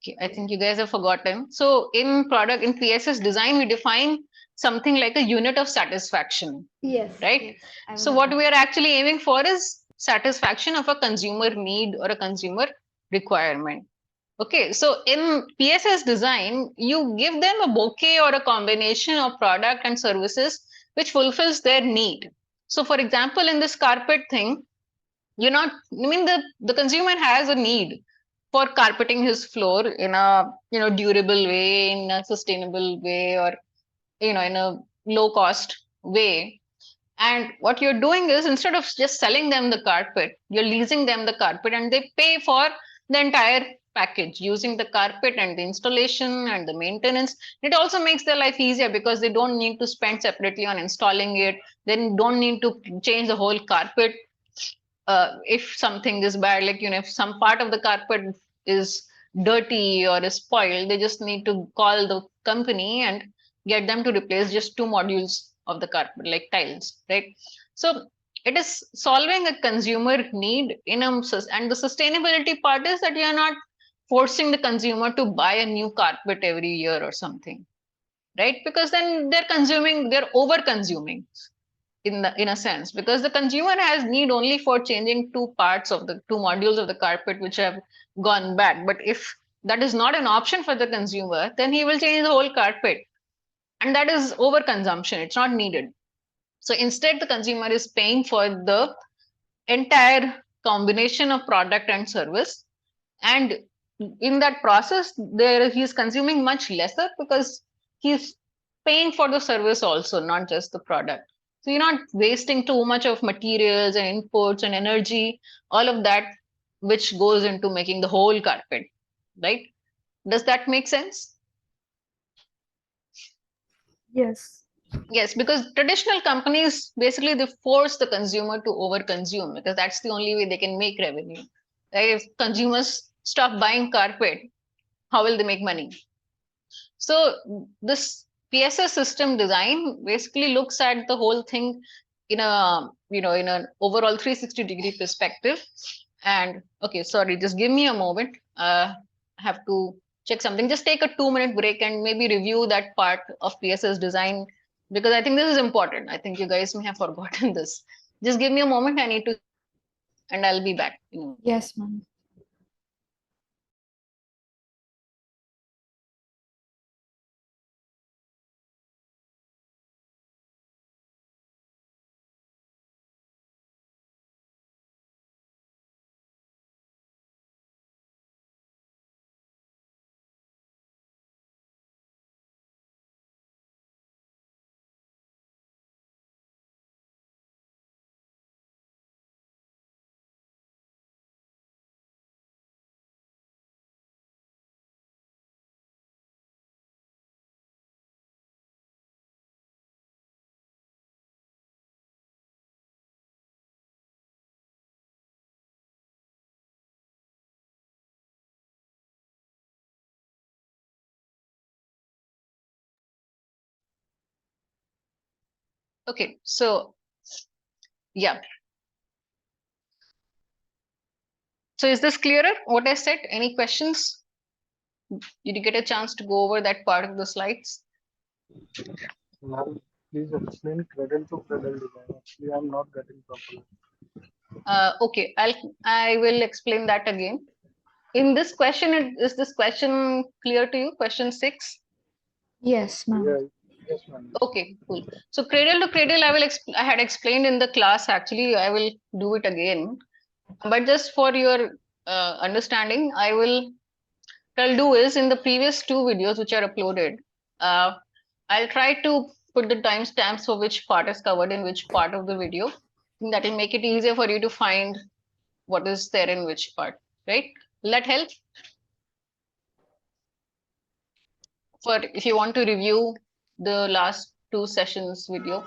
Okay, I think you guys have forgotten. So in PSS design, we define something like a unit of satisfaction. Yes. Right. Yes, so what we are actually aiming for is satisfaction of a consumer need or a consumer requirement. Okay, so in PSS design, you give them a bouquet or a combination of product and services which fulfills their need. So for example, in this carpet thing, the consumer has a need for carpeting his floor in a durable way, in a sustainable way, or in a low cost way. And what you're doing is, instead of just selling them the carpet, you're leasing them the carpet and they pay for the entire package using the carpet and the installation and the maintenance. It also makes their life easier because they don't need to spend separately on installing it. They don't need to change the whole carpet if something is bad, like if some part of the carpet is dirty or is spoiled, they just need to call the company and get them to replace just two modules of the carpet, like tiles, right? So it is solving a consumer need and the sustainability part is that you're not forcing the consumer to buy a new carpet every year or something, right? Because then they're over consuming in a sense, because the consumer has need only for changing two parts of the two modules of the carpet which have gone bad. But if that is not an option for the consumer, then he will change the whole carpet, and that is overconsumption. It's not needed. So instead, the consumer is paying for the entire combination of product and service, and in that process there he's consuming much lesser because he's paying for the service also, not just the product. So you're not wasting too much of materials and inputs and energy, all of that which goes into making the whole carpet, right? Does that make sense? Yes. Yes, because traditional companies basically they force the consumer to overconsume because that's the only way they can make revenue. Right? If consumers stop buying carpet, how will they make money? So this PSS system design basically looks at the whole thing in in an overall 360-degree perspective. And okay, sorry, just give me a moment. I have to check something. Just take a 2-minute break and maybe review that part of PSS design because I think this is important. I think you guys may have forgotten this. Just give me a moment. I need to, and I'll be back. Yes, ma'am. Okay, so yeah. So is this clearer what I said? Any questions? Did you get a chance to go over that part of the slides? Ma'am, please explain cradle to cradle design. Actually, I'm not getting properly. Okay, I will explain that again. In this question, is this question clear to you? Question 6. Yes, ma'am. Yeah, yes, ma'am. Okay, cool. So cradle to cradle, I had explained in the class. Actually, I will do it again. But just for your understanding, what I'll do is in the previous two videos which are uploaded, uh, I'll try to put the timestamps for which part is covered in which part of the video. That will make it easier for you to find what is there in which part, right? Will that help? For if you want to review the last two sessions video,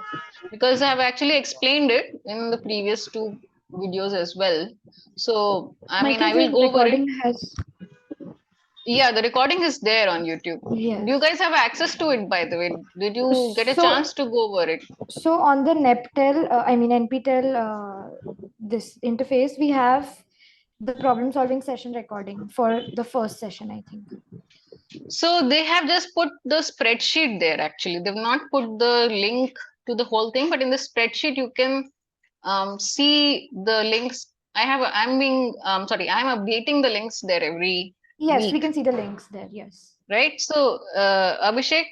because I have actually explained it in the previous two videos as well. So, I mean, I Michael, will the go over it. recording has. Yeah, the recording is there on YouTube. Do you Yes. guys have access to it, by the way? Did you get a So, chance to go over it? so on the NPTEL, I mean NPTEL, this interface, we have the problem solving session recording for the first session, I think. So they have just put the spreadsheet there actually. They've not put the link to the whole thing, but in the spreadsheet you can see the links. I'm updating the links there every Yes, we week, can see the links there. Yes. right? So Abhishek,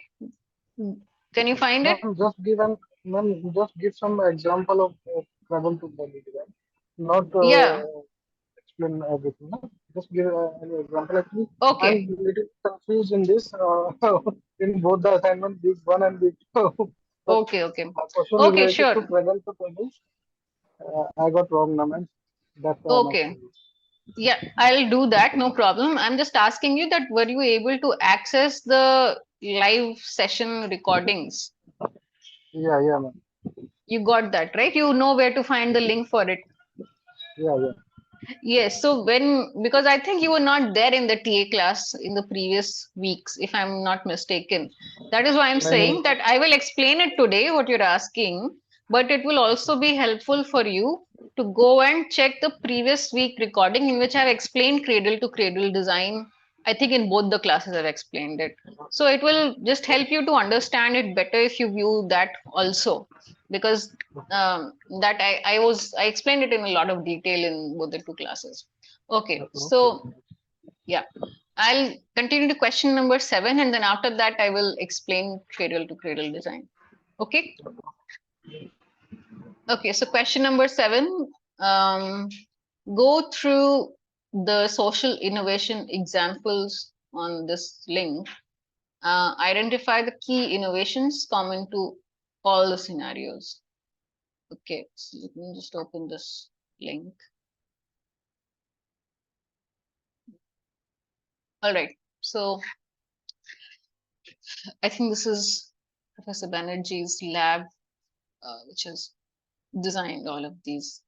can you find it? Ma'am, just give some example of cradle to cradle design. Not Yeah. explain everything. No? Just give an example. Actually, I'm Okay. little confused in this. In both the assignment, week one and week two. But Okay. Okay. my question Okay. related Sure. to cradle to cradle, I got wrong numbers. That's why I'm Okay. asking you. Yeah, I'll do that. No problem. I'm just asking you that were you able to access the live session recordings? Yeah, yeah, ma'am. You got that, right? You know where to find the link for it. Yeah, yeah. Yes. So because I think you were not there in the TA class in the previous weeks, if I'm not mistaken. That is why I'm No, no, saying that I will explain it today, what you're asking, but it will also be helpful for you to go and check the previous week recording in which I've explained cradle to cradle design. I think in both the classes I've explained it. So it will just help you to understand it better if you view that also, because that I explained it in a lot of detail in both the two classes. Okay, okay. so yeah, I'll continue to question number 7, and then after that I will explain cradle to cradle design. Okay. Okay, so question number 7, go through the social innovation examples on this link. Identify the key innovations common to all the scenarios. Okay, so let me just open this link. All right, so I think this is Professor Banerjee's lab, which has designed all of these.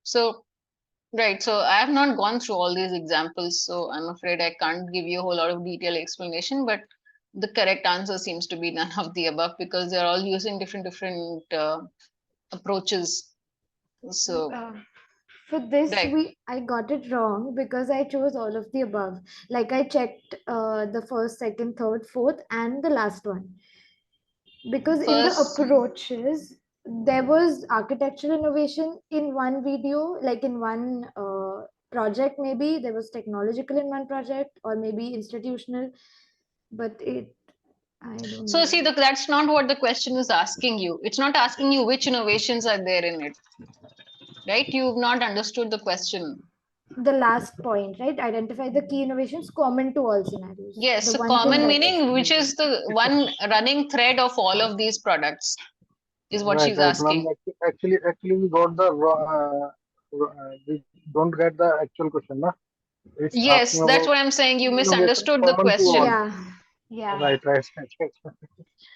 So, right, so I have not gone through all these examples, so I'm afraid I can't give you a whole lot of detailed explanation, but the correct answer seems to be none of the above because they're all using different approaches. So, Uh, for this, right. I got it wrong because I chose all of the above. Like I checked the first, second, third, fourth, and the last one. Because in the First, approaches, there was architectural innovation in one video, like in one project, maybe there was technological in one project, or maybe institutional, but I don't so know. see, that's not what the question is asking you. It's not asking you which innovations are there in it, right? You've not understood the question. The last point, right? Identify the key innovations common to all scenarios. Yes, The so one thing common that meaning, which is the one running thread of all of these products, is what Right, she's right, ma'am. asking. Actually, we got the we don't get the actual question, na? It's Yes, asking that's about what I'm saying. You innovation misunderstood the common to all. question. yeah, yeah. Right, right, right, right.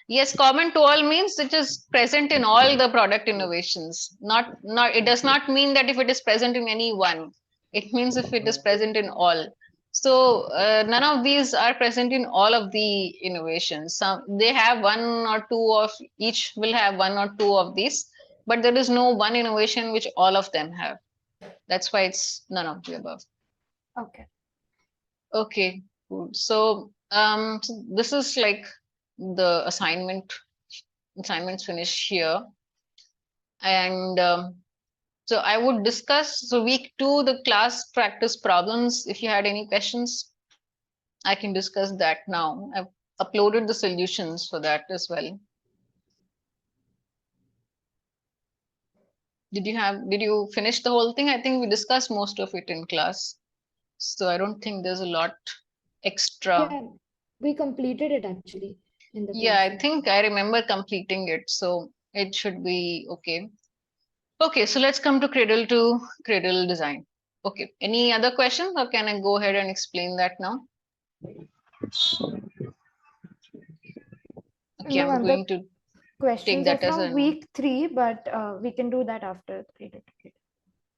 Yes, common to all means it is present in all the product innovations. Not it does not mean that if it is present in any one. It means if it is present in all. So none of these are present in all of the innovations. Some they have one or two of each will have one or two of these, but there is no one innovation which all of them have. That's why it's none of the above. Okay. Okay, cool. So this is like the assignments finish here. And so I would discuss, so week 2, the class practice problems. If you had any questions, I can discuss that now. I've uploaded the solutions for that as well. Did you finish the whole thing? I think we discussed most of it in class. So I don't think there's a lot extra. Yeah, we completed it actually in the Yeah, class. I think I remember completing it, so it should be okay. Okay, so let's come to Cradle design. Okay, any other questions, or can I go ahead and explain that now? Okay, No, I'm ma'am, the going to take questions are that as from an week 3, but we can do that after Cradle to Cradle.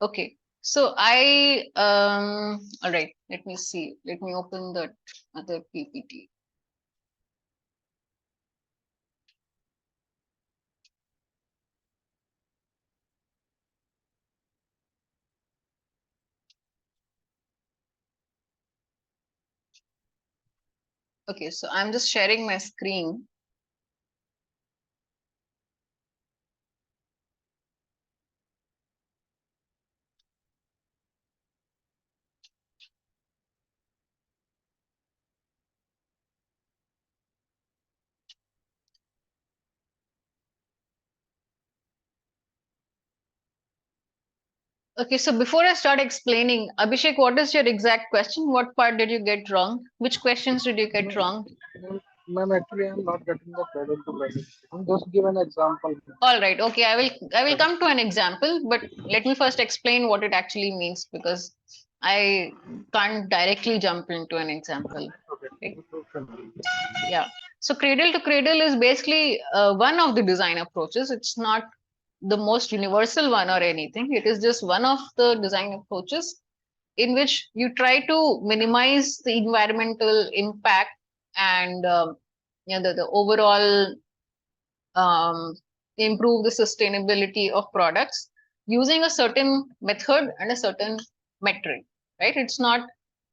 okay. So all right, let me see. Let me open that other PPT. Okay, so I'm just sharing my screen. Okay, so before I start explaining, Abhishek, what is your exact question? What part did you get wrong? Which questions did you get wrong? Ma'am, actually, I'm not getting the credit to credit. Just give an example. All right, okay, I will come to an example, but let me first explain what it actually means because I can't directly jump into an example. Okay. Okay. Okay. Yeah. So cradle to cradle is basically one of the design approaches. It's not the most universal one or anything. It is just one of the design approaches in which you try to minimize the environmental impact and the overall um, improve the sustainability of products using a certain method and a certain metric, right? It's not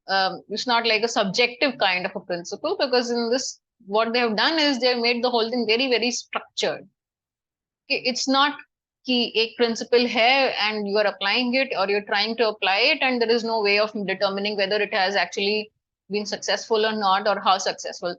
like a subjective kind of a principle because in this what they have done is they have made the whole thing very very structured. Okay, it's not कि एक principle है and you are applying it or you're trying to apply it and there is no way of determining whether it has actually been successful or not or how successful.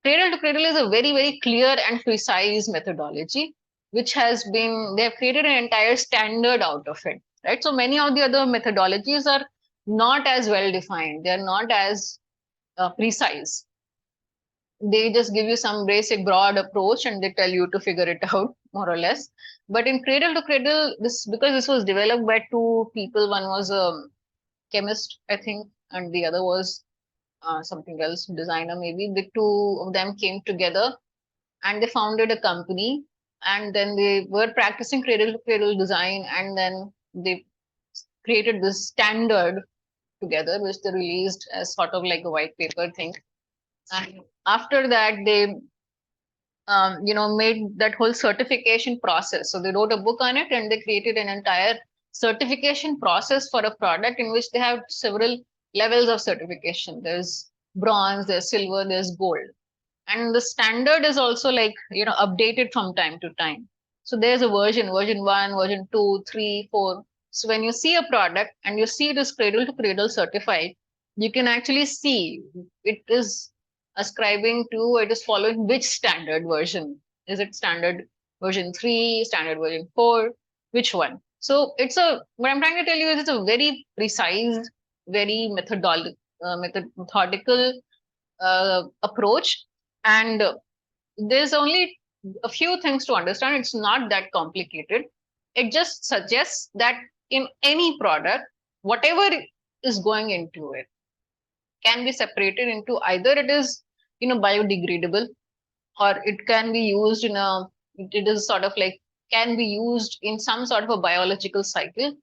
Cradle to Cradle is a very, very clear and precise methodology, which has been, they have created an entire standard out of it, right? So many of the other methodologies are not as well defined, they're not as precise. They just give you some basic broad approach and they tell you to figure it out more or less. But in Cradle to Cradle, this because this was developed by two people, one was a chemist, I think, and the other was something else, designer maybe. The two of them came together and they founded a company and then they were practicing cradle to cradle design and then they created this standard together which they released as sort of like a white paper thing, and after that they made that whole certification process. So they wrote a book on it and they created an entire certification process for a product in which they have several levels of certification. There's bronze, there's silver, there's gold. and the standard is also like, updated from time to time. So there's a version 1, version 2, 3, 4. So when you see a product and you see it is cradle to cradle certified, you can actually see it is it is following which standard version. Is it standard version 3, standard version 4, which one? So what I'm trying to tell you is it's a very precise, very methodical approach, and there's only a few things to understand. It's not that complicated. It just suggests that in any product, whatever is going into it can be separated into either it is biodegradable, or it can be used it is sort of like can be used in some sort of a biological cycle,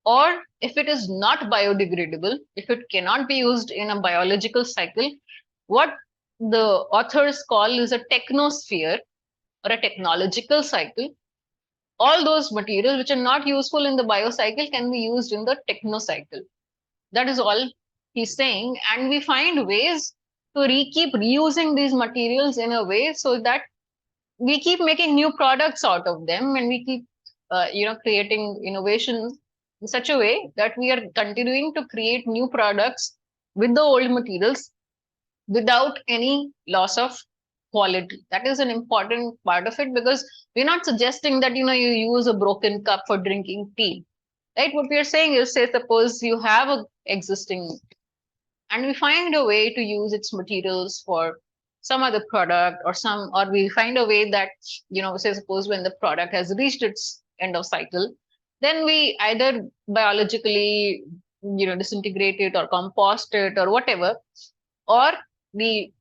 or if it is not biodegradable, if it cannot be used in a biological cycle, what the authors call is a technosphere or a technological cycle. All those materials which are not useful in the biocycle can be used in the technocycle. That is all he's saying. And we find ways to keep reusing these materials in a way so that we keep making new products out of them, and we keep creating innovations in such a way that we are continuing to create new products with the old materials without any loss of quality. That is an important part of it, because we're not suggesting that you use a broken cup for drinking tea, right? What we are saying is, say suppose you have a existing, and we find a way to use its materials for some other product, or we find a way that say suppose when the product has reached its end of cycle, then we either biologically disintegrate it or compost it or whatever, or we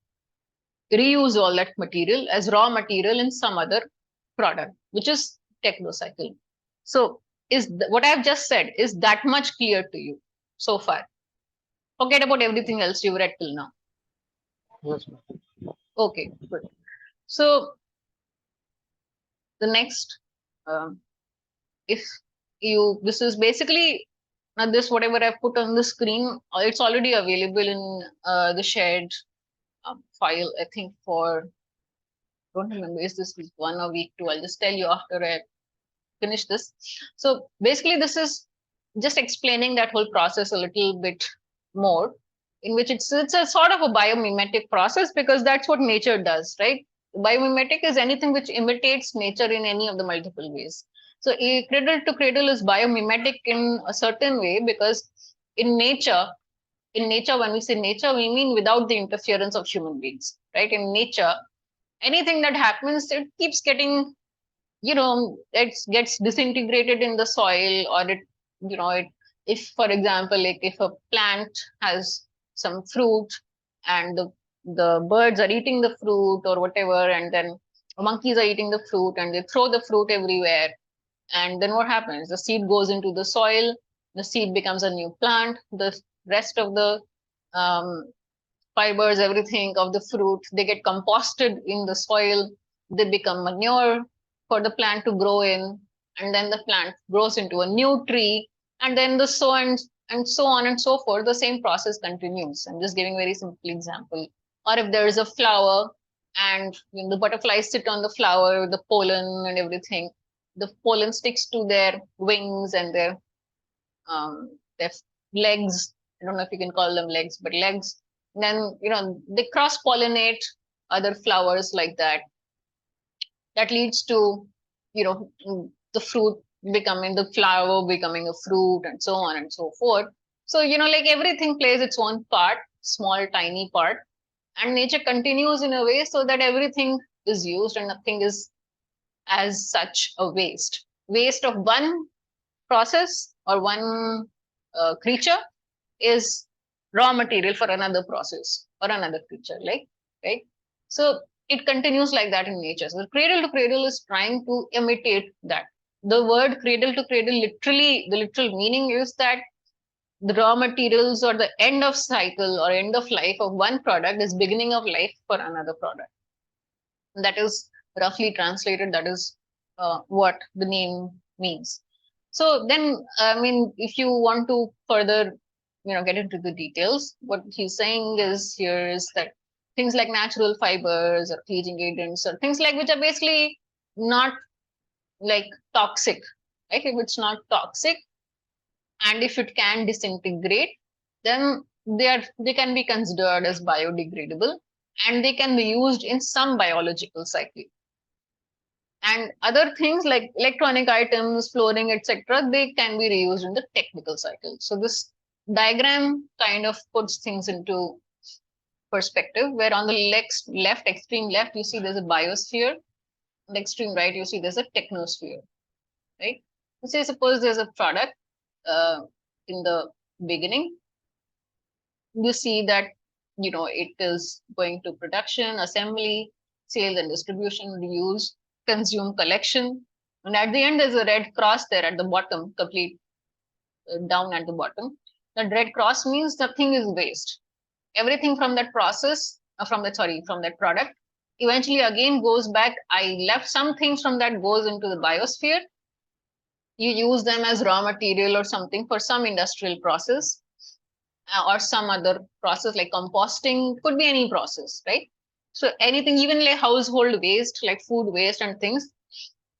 reuse all that material as raw material in some other product, which is technocycle. So what I've just said, is that much clear to you so far? Forget about everything else you've read till now. Yes, ma'am. Okay, good. So the next, if this is basically, now this whatever I've put on the screen, it's already available in the shared file, I think for, don't remember, is this week 1 or week 2? I'll just tell you after I finish this. So basically this is just explaining that whole process a little bit more, in which it's a sort of a biomimetic process, because that's what nature does, right? Biomimetic is anything which imitates nature in any of the multiple ways. So a cradle to cradle is biomimetic in a certain way, because in nature, when we say nature, we mean without the interference of human beings, right? In nature, anything that happens, it keeps getting, it gets disintegrated in the soil, or if for example, like if a plant has some fruit, and the birds are eating the fruit or whatever, and then monkeys are eating the fruit and they throw the fruit everywhere, and then what happens? The seed goes into the soil, the seed becomes a new plant, the rest of the um, fibers, everything of the fruit, they get composted in the soil, they become manure for the plant to grow in, and then the plant grows into a new tree, and then so on and so forth. The same process continues. I'm just giving a very simple example. Or if there is a flower, and the butterflies sit on the flower, the pollen and everything, the pollen sticks to their wings and their legs. I don't know if you can call them legs, but legs. And then they cross pollinate other flowers like that. That leads to the fruit becoming, the flower becoming a fruit, and so on and so forth. So like everything plays its own part, small tiny part, and nature continues in a way so that everything is used and nothing is as such a waste of one process or one creature is raw material for another process or another creature, like, right? So it continues like that in nature. So cradle to cradle is trying to imitate that. The word cradle to cradle, literally, the literal meaning is that the raw materials or the end of cycle or end of life of one product is beginning of life for another product. That is roughly translated. That is what the name means. So then, I mean, if you want to further, get into the details, what he's saying is here is that things like natural fibers or aging agents or things like which are basically not like toxic, right? If it's not toxic and if it can disintegrate, then they can be considered as biodegradable and they can be used in some biological cycle. And other things like electronic items, flooring, etc., they can be reused in the technical cycle. So this diagram kind of puts things into perspective, where on the extreme left, you see there's a biosphere. On the extreme right, you see there's a technosphere, right? Let's say suppose there's a product uh, in the beginning. You see that, it is going to production, assembly, sales and distribution, reuse, consume, collection. And at the end, there's a red cross there at the bottom, complete down at the bottom. That red cross means nothing is waste. Everything from that process, from that product, eventually again goes back. I left some things from that goes into the biosphere. You use them as raw material or something for some industrial process or some other process like composting, could be any process, right? So anything, even like household waste, like food waste and things,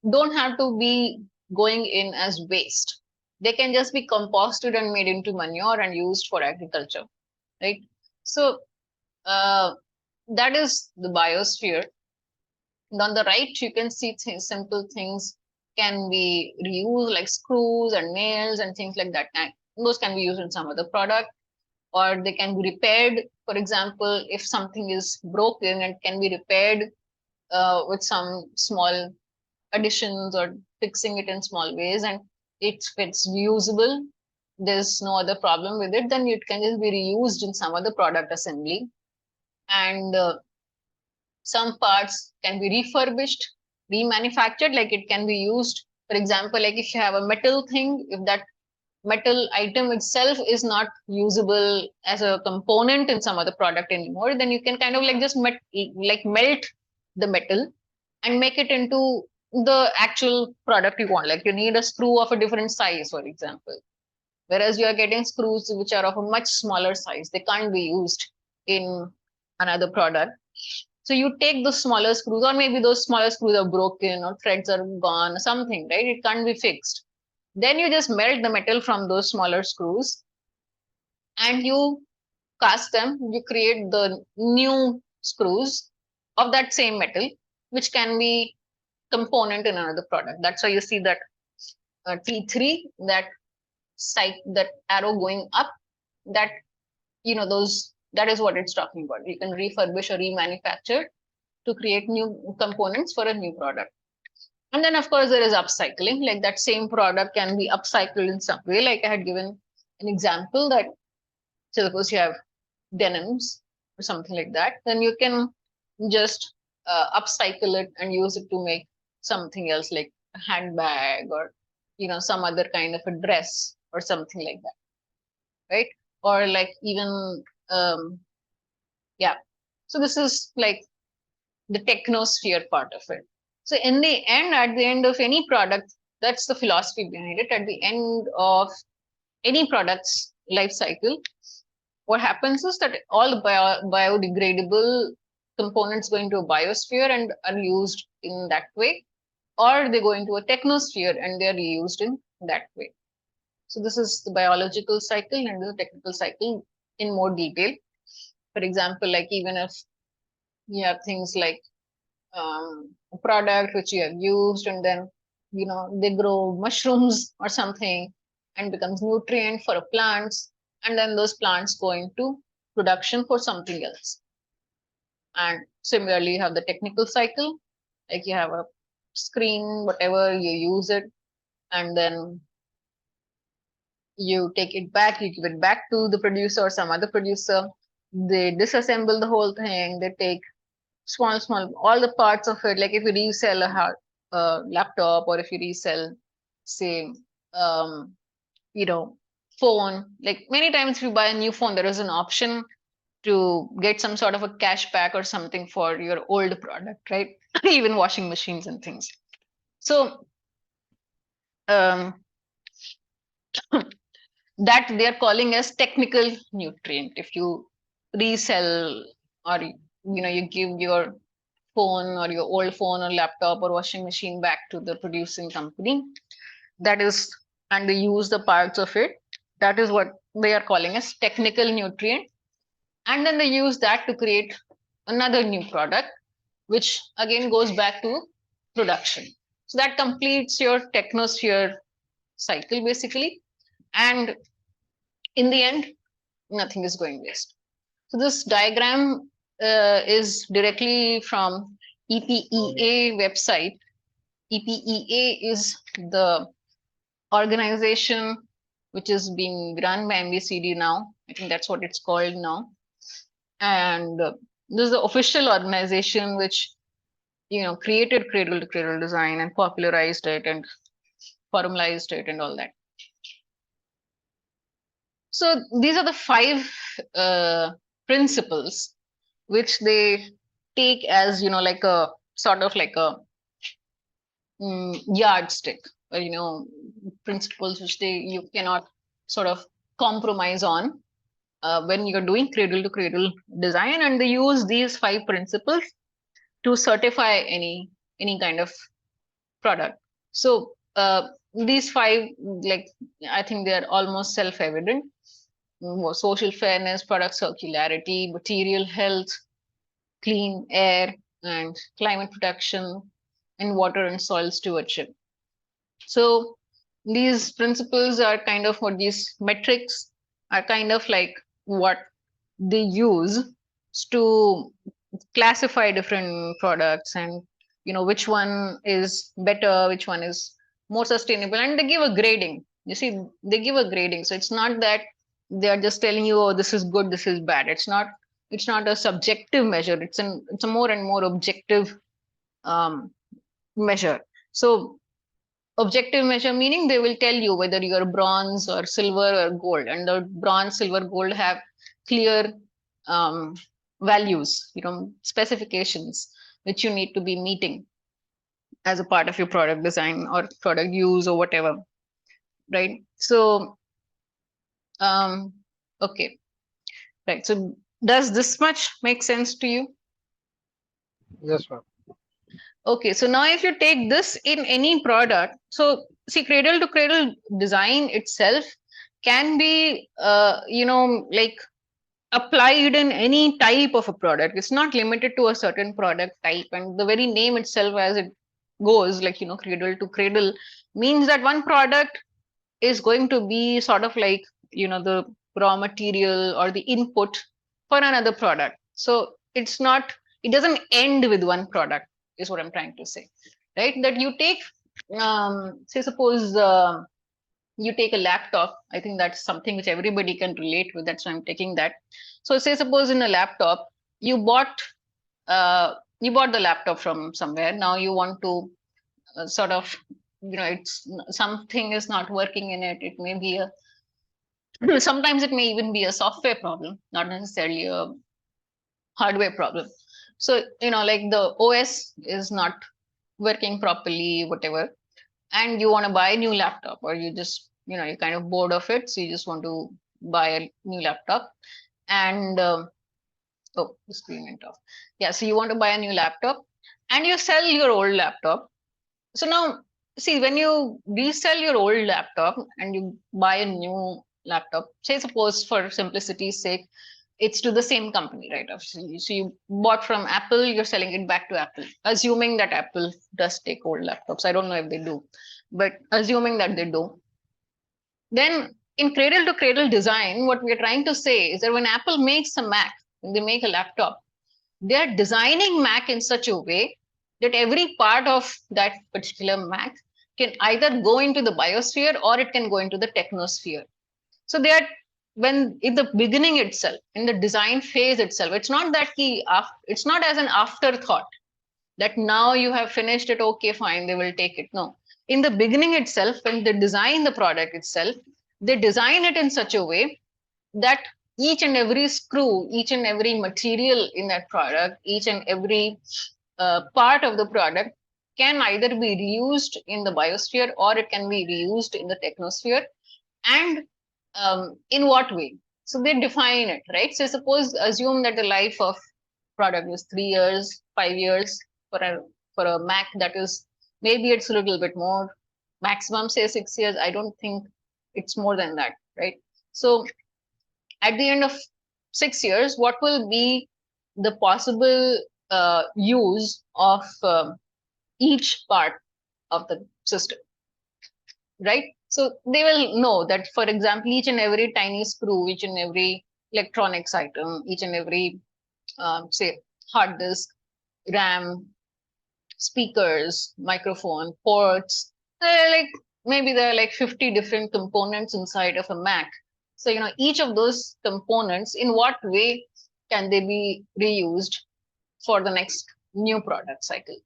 don't have to be going in as waste. They can just be composted and made into manure and used for agriculture, right? So that is the biosphere. And on the right, you can see simple things can be reused, like screws and nails and things like that. And those can be used in some other product, or they can be repaired. For example, if something is broken, it can be repaired with some small additions or fixing it in small ways, and if it's usable, there's no other problem with it, then it can just be reused in some other product assembly. And some parts can be refurbished, remanufactured, like it can be used. For example, like if you have a metal thing, if that metal item itself is not usable as a component in some other product anymore, then you can kind of like just melt the metal and make it into the actual product you want. Like you need a screw of a different size, for example, whereas you are getting screws which are of a much smaller size. They can't be used in another product. So you take those smaller screws, or maybe those smaller screws are broken or threads are gone or something, right? It can't be fixed. Then you just melt the metal from those smaller screws and you cast them. You create the new screws of that same metal, which can be component in another product. That's why you see that T3, that that arrow going up, that those, that is what it's talking about. You can refurbish or remanufacture to create new components for a new product. And then of course there is upcycling, like that same product can be upcycled in some way. Like I had given an example that, so suppose you have denims or something like that, then you can just upcycle it and use it to make something else, like a handbag or some other kind of a dress or something like that, right? Or like even yeah. So this is like the technosphere part of it. So in the end, at the end of any product, that's the philosophy behind it. At the end of any product's life cycle, what happens is that all the biodegradable components go into a biosphere and are used in that way, or they go into a technosphere and they're reused in that way. So this is the biological cycle and the technical cycle in more detail. For example, like even if you have things like a product which you have used and then they grow mushrooms or something and becomes nutrient for plants, and then those plants go into production for something else. And similarly you have the technical cycle, like you have a screen, whatever, you use it and then you take it back, you give it back to the producer or some other producer. They disassemble the whole thing, they take small all the parts of it. Like if you resell a laptop, or if you resell, say, um phone, like many times if you buy a new phone, there is an option to get some sort of a cash back or something for your old product, right? Even washing machines and things. So um that they are calling as technical nutrient if you resell or you give your phone or your old phone or laptop or washing machine back to the producing company. That is, and they use the parts of it. That is what they are calling as technical nutrient. And then they use that to create another new product, which again goes back to production. So that completes your technosphere cycle basically. And in the end, nothing is going waste. So this diagram is directly from EPEA website. EPEA is the organization which is being run by MBCD now. I think that's what it's called now. And this is the official organization which created cradle to cradle design and popularized it and formalized it and all that. So these are the 5 principles which they take as like a sort of like a yardstick, or principles which you cannot sort of compromise on when you're doing cradle to cradle design, and they use these 5 principles to certify any kind of product. So these 5, like, I think they're almost self-evident. Social fairness, product circularity, material health, clean air and climate protection, and water and soil stewardship. So these principles are kind of what these metrics are kind of like what they use to classify different products, and which one is better, which one is more sustainable, and they give a grading. You see, they give a grading. So it's not that they are just telling you, oh, this is good, this is bad. It's not a subjective measure. It's a more and more objective measure. So objective measure meaning they will tell you whether you're bronze or silver or gold, and the bronze, silver, gold have clear values, specifications which you need to be meeting as a part of your product design or product use or whatever, right? So okay, right. So does this much make sense to you? Yes, ma'am. Okay, so now if you take this in any product, so see, cradle to cradle design itself can be like applied in any type of a product. It's not limited to a certain product type, and the very name itself as it goes, like cradle to cradle, means that one product is going to be sort of like the raw material or the input for another product. So it doesn't end with one product, is what I'm trying to say, right? That you take say suppose you take a laptop. I think that's something which everybody can relate with. That's why I'm taking that. So say suppose in a laptop, you bought the laptop from somewhere. Now you want to sort of, it's something is not working in it. It may be a sometimes it may even be a software problem, not necessarily a hardware problem. So like the OS is not working properly, whatever, and you want to buy a new laptop, or you just you're kind of bored of it, so you just want to buy a new laptop. And oh, the screen went off. Yeah, so you want to buy a new laptop and you sell your old laptop. So now see, when you resell your old laptop and you buy a new laptop, say suppose for simplicity's sake, it's to the same company, right? So you bought from Apple, you're selling it back to Apple, assuming that Apple does take old laptops. I don't know if they do, but assuming that they do, then in cradle to cradle design, what we're trying to say is that when Apple makes a Mac, when they make a laptop, they're designing Mac in such a way that every part of that particular Mac can either go into the biosphere or it can go into the technosphere. So they are, when in the beginning itself, in the design phase itself, it's not that it's not as an afterthought that now you have finished it, okay, fine, they will take it. No, in the beginning itself, when they design the product itself, they design it in such a way that each and every screw, each and every material in that product, each and every part of the product can either be reused in the biosphere or it can be reused in the technosphere. And in what way? So they define it, right? So suppose, assume that the life of product is 3 years, 5 years. For a Mac, that is, maybe it's a little bit more. Maximum say 6 years. I don't think it's more than that, right? So at the end of 6 years, what will be the possible use of each part of the system, right? So they will know that, for example, each and every tiny screw, each and every electronics item, each and every, say, hard disk, RAM, speakers, microphone, ports, like maybe there are like 50 different components inside of a Mac. So, each of those components, in what way can they be reused for the next new product cycle,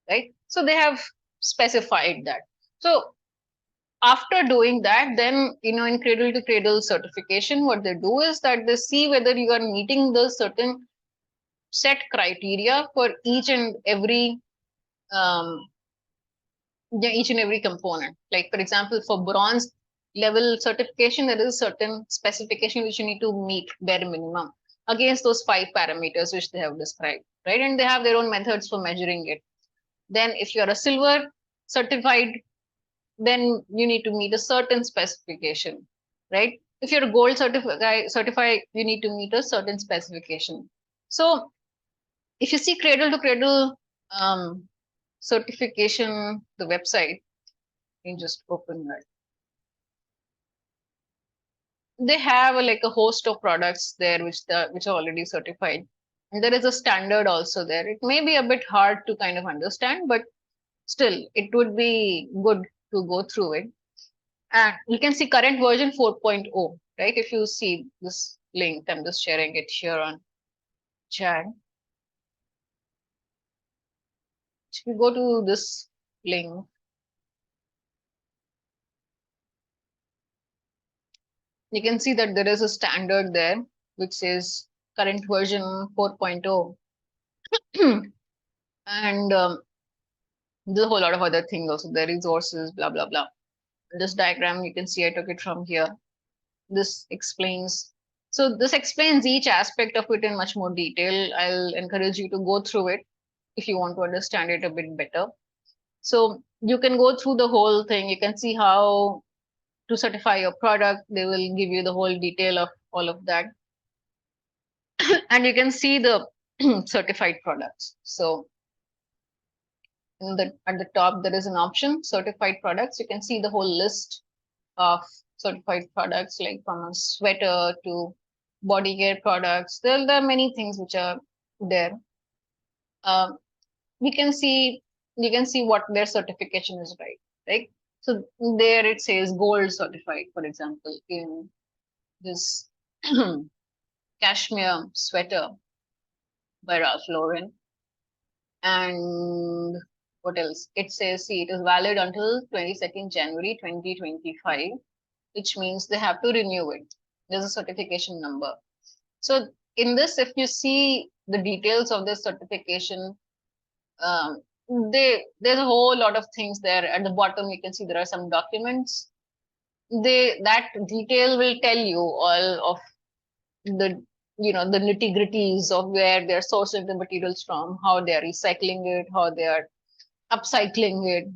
right? So they have specified that. So after doing that, then, in cradle to cradle certification, what they do is that they see whether you are meeting the certain set criteria for um, each and every component. Like, for example, for bronze level certification, there is a certain specification which you need to meet bare minimum against those 5 parameters which they have described, right? And they have their own methods for measuring it. Then if you're a silver certified, then you need to meet a certain specification, right? If you're a gold certified, you need to meet a certain specification. So if you see cradle to cradle certification, the website, you can just open that. They have like a host of products there which are already certified, and there is a standard also there. It may be a bit hard to kind of understand, but still it would be good to go through it. And you can see current version 4.0, right? If you see this link, I'm just sharing it here on chat. If you go to this link, you can see that there is a standard there which says current version 4.0. And there's a whole lot of other things also, the resources, blah, blah, blah. This diagram, you can see I took it from here. This explains. So this explains each aspect of it in much more detail. I'll encourage you to go through it if you want to understand it a bit better. So you can go through the whole thing. You can see how to certify your product. They will give you the whole detail of all of that. And you can see the certified products. So at the top, there is an option, certified products. You can see the whole list of certified products, like from a sweater to body care products. There are many things which are there. You can see what their certification is, right? So there it says gold certified, for example, in this cashmere sweater by Ralph Lauren. And what else? It says, see, it is valid until 22nd January 2025, which means they have to renew it. There's a certification number. So in this, if you see the details of this certification, there's a whole lot of things there. At the bottom, you can see there are some documents. That detail will tell you all of the the nitty-gritties of where they're sourcing the materials from, how they're recycling it, how they are upcycling it,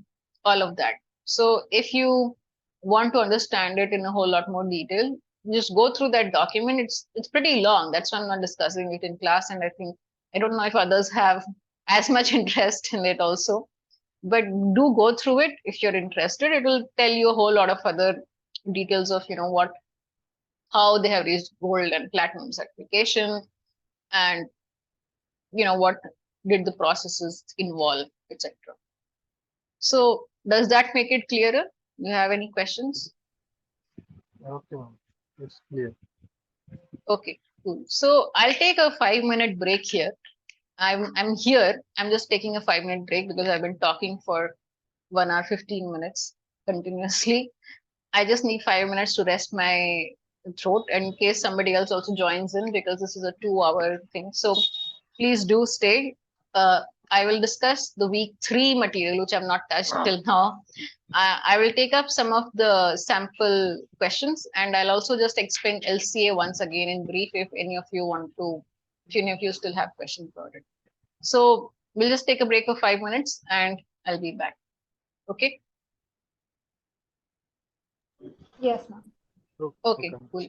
all of that. So if you want to understand it in a whole lot more detail, just go through that document. It's pretty long. That's why I'm not discussing it in class. And I don't know if others have as much interest in it also, but do go through it if you're interested. It will tell you a whole lot of other details of how they have reached gold and platinum certification, and what did the processes involve, etc. So does that make it clearer? Do you have any questions? Okay, ma'am. It's clear. Okay, cool. So I'll take a 5-minute break here. I'm here. I'm just taking a 5-minute break because I've been talking for 1 hour 15 minutes continuously. I just need 5 minutes to rest my throat in case somebody else also joins in, because this is a 2-hour thing. So please do stay. I will discuss the week 3 material, which I've not touched till now. I will take up some of the sample questions, and I'll also just explain LCA once again in brief if any of you want to if any of you still have questions about it. So we'll just take a break of 5 minutes and I'll be back. Okay. Yes, ma'am. Okay, Okay. cool.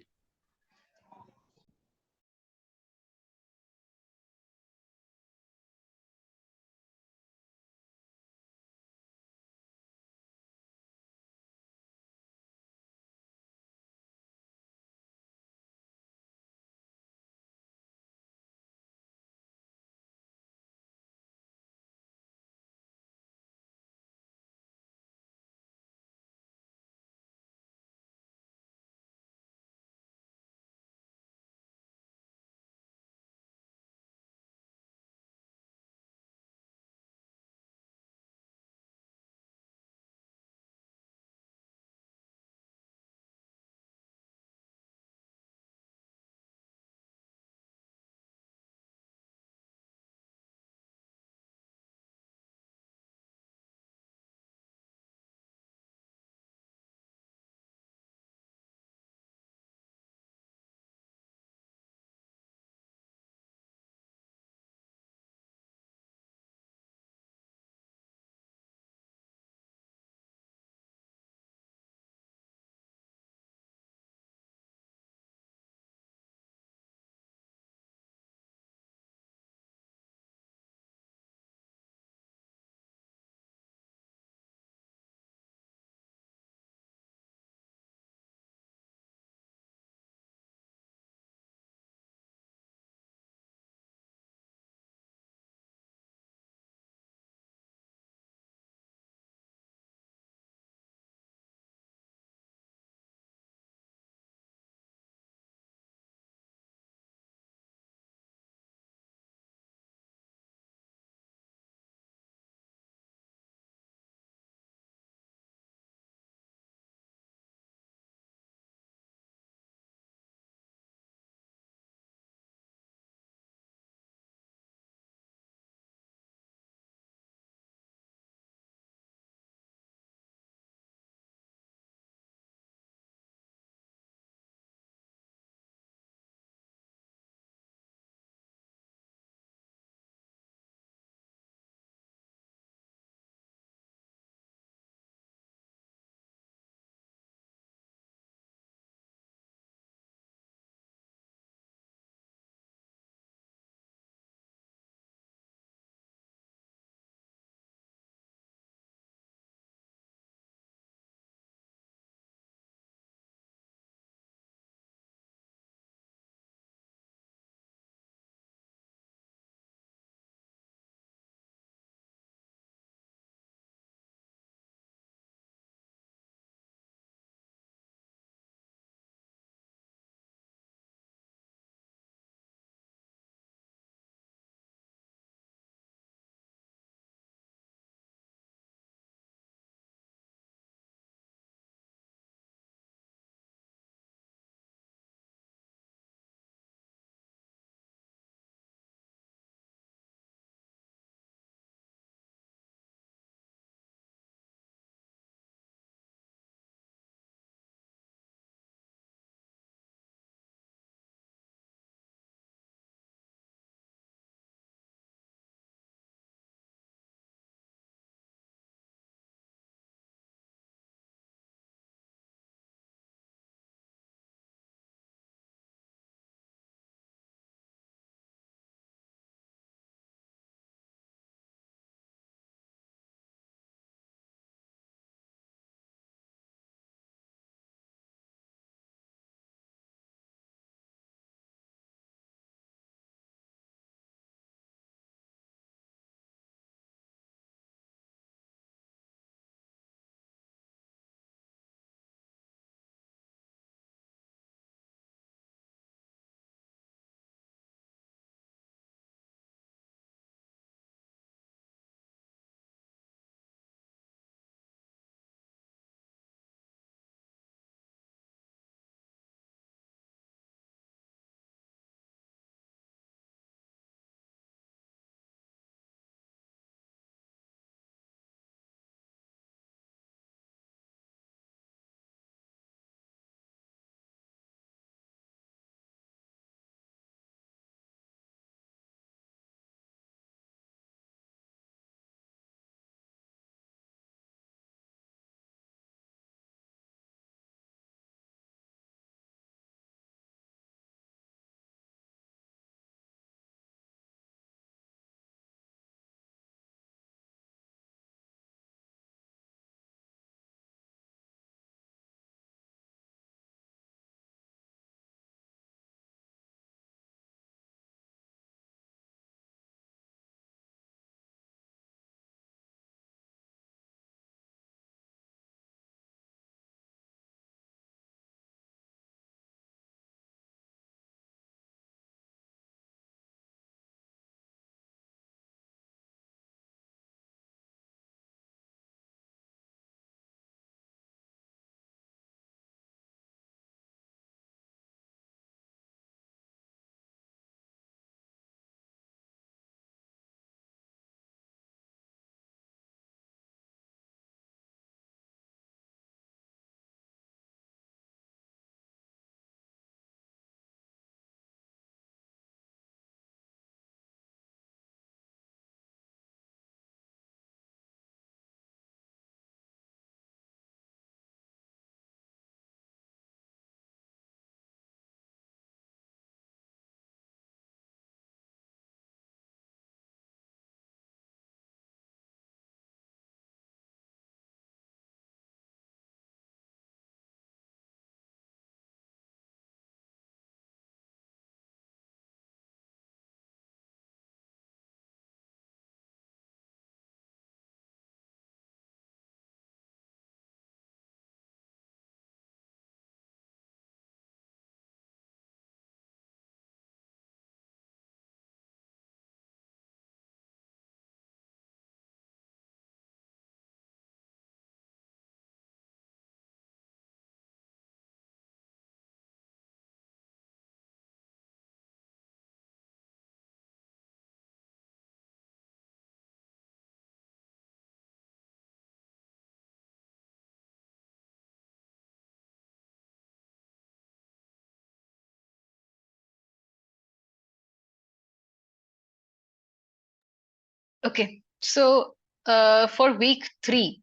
Okay, so for week 3,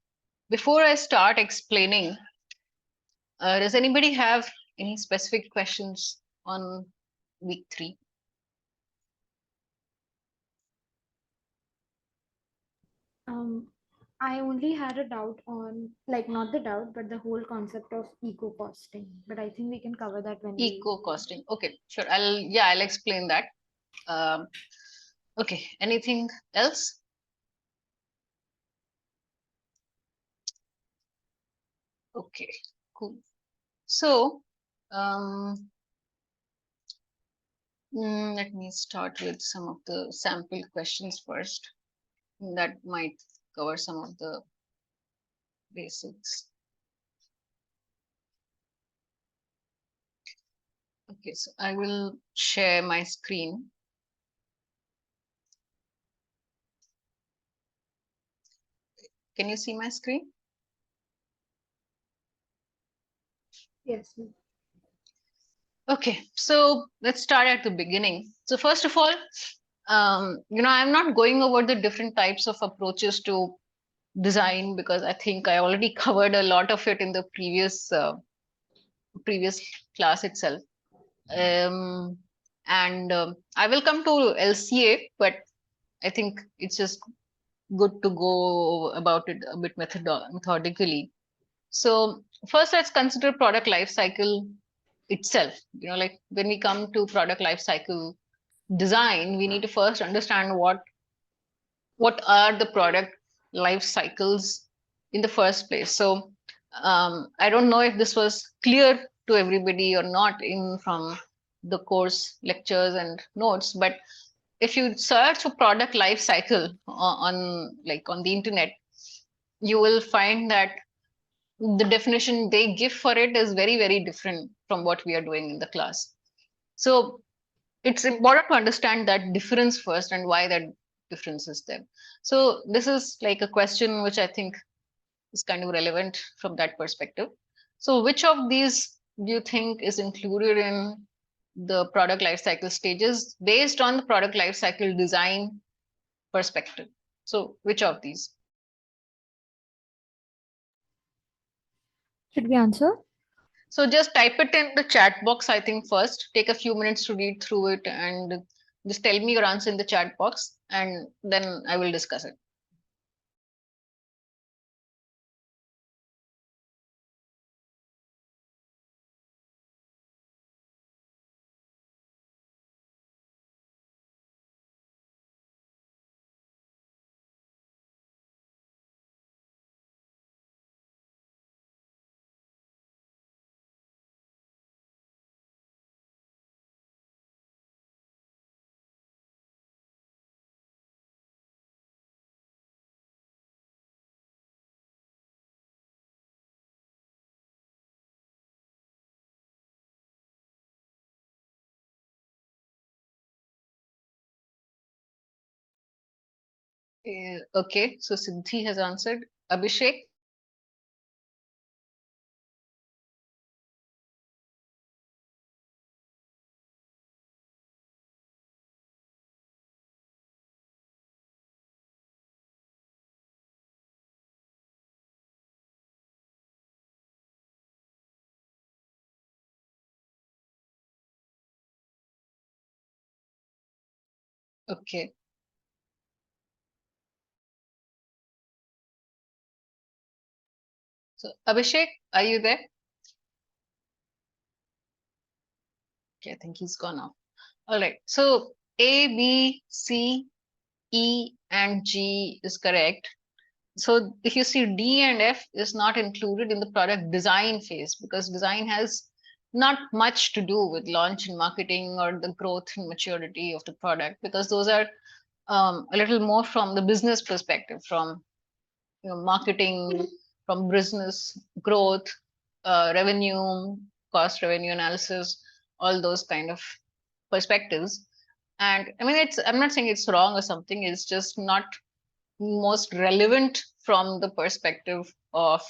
before I start explaining, does anybody have any specific questions on week 3? I only had a doubt on, like, not the doubt, but the whole concept of eco costing. But I think we can cover that when we. Eco costing. Okay, sure. I'll explain that. Um, okay, anything else? Okay, cool. So, um, let me start with some of the sample questions first. That might cover some of the basics. Okay, so I will share my screen. Can you see my screen? Yes. Okay, so let's start at the beginning. So first of all, I'm not going over the different types of approaches to design because I think I already covered a lot of it in the previous class itself. And I will come to LCA, but I think it's just good to go about it a bit methodically. So first, let's consider product life cycle itself. Like when we come to product life cycle design, we need to first understand what are the product life cycles in the first place. So I don't know if this was clear to everybody or not in from the course lectures and notes, but if you search for product life cycle on the internet, you will find that the definition they give for it is very, very different from what we are doing in the class. So it's important to understand that difference first and why that difference is there. So this is like a question which I think is kind of relevant from that perspective. So which of these do you think is included in the product lifecycle stages based on the product lifecycle design perspective? So which of these? Should we answer? So just type it in the chat box, I think first. Take a few minutes to read through it and just tell me your answer in the chat box and then I will discuss it. Okay, so Siddhi has answered. Abhishek? Okay. So Abhishek, are you there? Okay, I think he's gone now. All right. So A, B, C, E, and G is correct. So if you see D and F is not included in the product design phase because design has not much to do with launch and marketing or the growth and maturity of the product because those are a little more from the business perspective, from marketing, from business growth, revenue, cost revenue analysis, all those kind of perspectives. And I mean, I'm not saying it's wrong or something. It's just not most relevant from the perspective of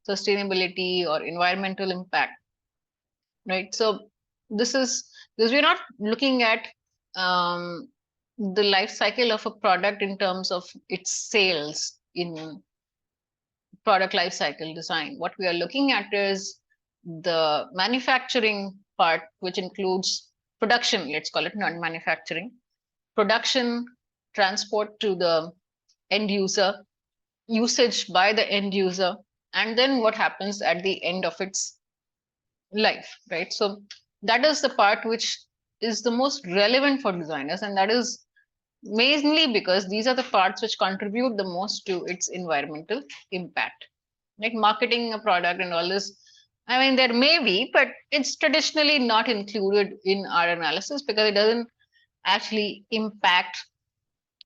sustainability or environmental impact, right? So this is because we're not looking at um, the life cycle of a product in terms of its sales in product life cycle design. What we are looking at is the manufacturing part, which includes production, let's call it not manufacturing, production, transport to the end user, usage by the end user, and then what happens at the end of its life, right? So that is the part which is the most relevant for designers, and that is mainly because these are the parts which contribute the most to its environmental impact. Like marketing a product and all this, I mean, there may be, but it's traditionally not included in our analysis because it doesn't actually impact.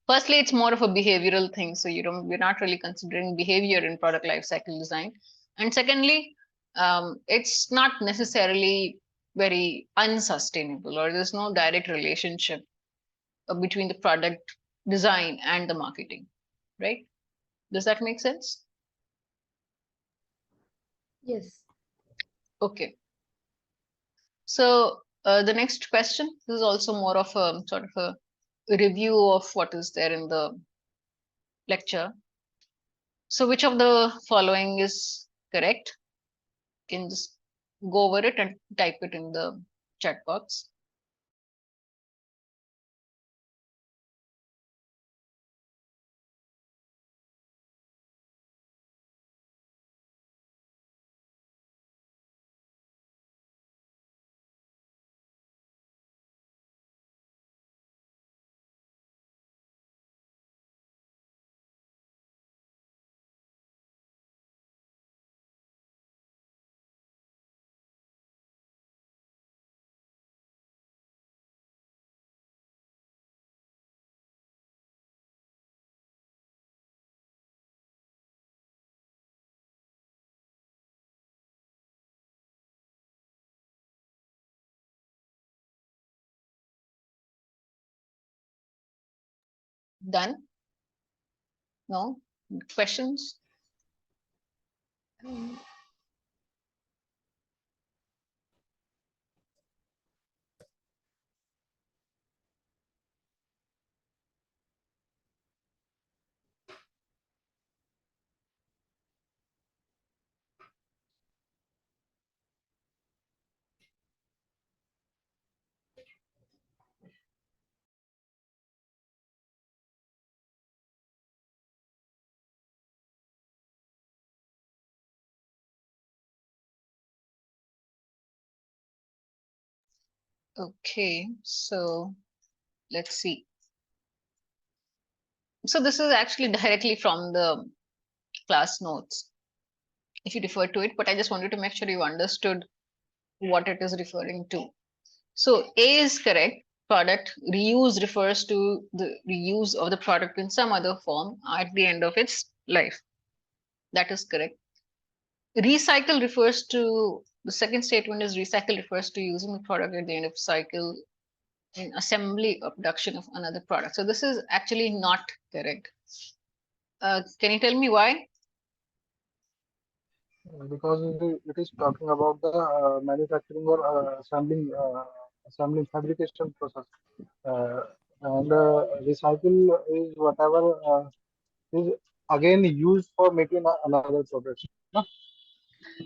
Firstly, it's more of a behavioral thing, so we're not really considering behavior in product lifecycle design. And secondly, it's not necessarily very unsustainable, or there's no direct relationship between the product design and the marketing, right? Does that make sense? Yes. Okay. So the next question, this is also more of a sort of a review of what is there in the lecture. So which of the following is correct? You can just go over it and type it in the chat box. Done? No? Questions? Okay, so let's see. So this is actually directly from the class notes, if you refer to it, but I just wanted to make sure you understood what it is referring to. So A is correct. Product reuse refers to the reuse of the product in some other form at the end of its life. That is correct. Recycle refers to, the second statement is recycle refers to using the product at the end of cycle in assembly or production of another product. So this is actually not correct. Can you tell me why? Because it is talking about the manufacturing or assembling fabrication process, uh, and recycle is whatever is again used for making another product. No?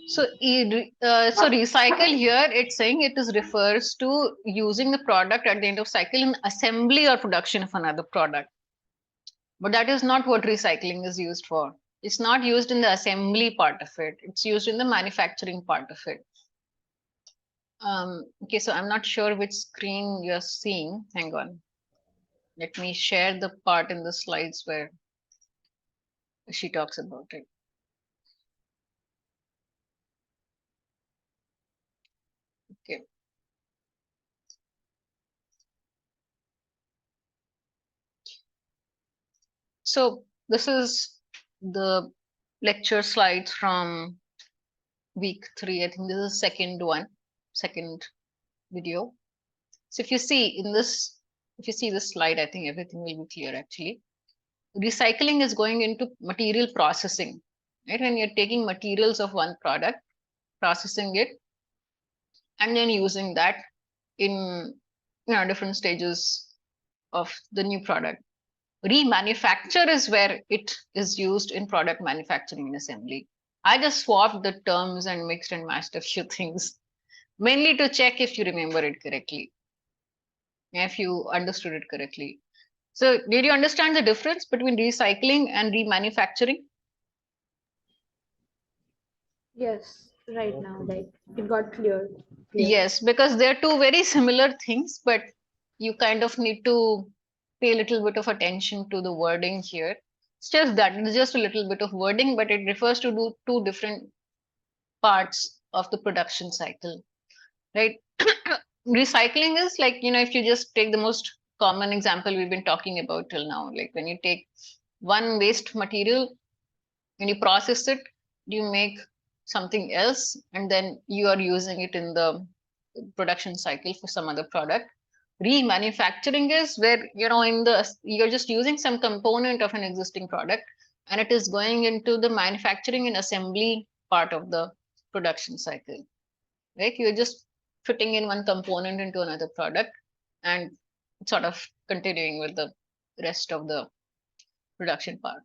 So, so recycle here, it's saying it is refers to using the product at the end of cycle in assembly or production of another product. But that is not what recycling is used for. It's not used in the assembly part of it. It's used in the manufacturing part of it. Okay, so I'm not sure which screen you're seeing. Hang on. Let me share the part in the slides where she talks about it. Okay. So this is the lecture slides from week 3. I think this is second video. So if you see in this, if you see this slide, I think everything will be clear actually. Recycling is going into material processing, right? When you're taking materials of one product, processing it, and then using that in different stages of the new product. Remanufacture is where it is used in product manufacturing and assembly. I just swapped the terms and mixed and matched a few things, mainly to check if you remember it correctly, if you understood it correctly. So, did you understand the difference between recycling and remanufacturing? Yes, right now, like it got clear. Yes, because they're two very similar things, but you kind of need to pay a little bit of attention to the wording here. It's just that it's just a little bit of wording, but it refers to two different parts of the production cycle, right? Recycling is like, if you just take the most common example we've been talking about till now, like when you take one waste material, when you process it, you make something else, and then you are using it in the production cycle for some other product. Remanufacturing is where, you're just using some component of an existing product, and it is going into the manufacturing and assembly part of the production cycle, right? You're just fitting in one component into another product and sort of continuing with the rest of the production part.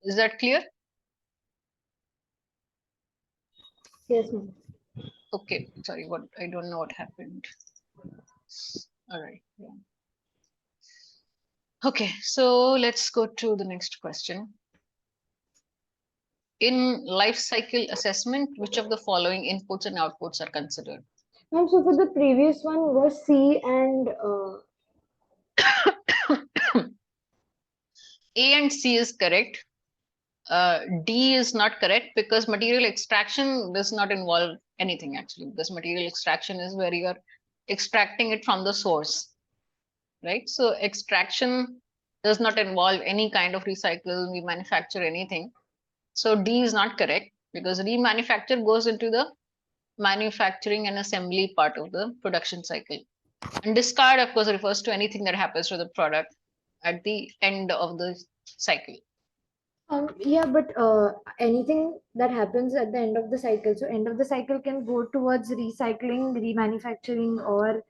Is that clear? Yes, ma'am. Okay, sorry, what I don't know what happened. All right. Yeah. Okay, so let's go to the next question. In life cycle assessment, which of the following inputs and outputs are considered? Ma'am, so for the previous one was C and A and C is correct. D is not correct because material extraction does not involve anything actually, because material extraction is where you are extracting it from the source, right? So extraction does not involve any kind of recycle, we manufacture anything. So D is not correct because remanufacture goes into the manufacturing and assembly part of the production cycle. And discard, of course, refers to anything that happens to the product at the end of the cycle. yeah, but anything that happens at the end of the cycle. So end of the cycle can go towards recycling, remanufacturing, or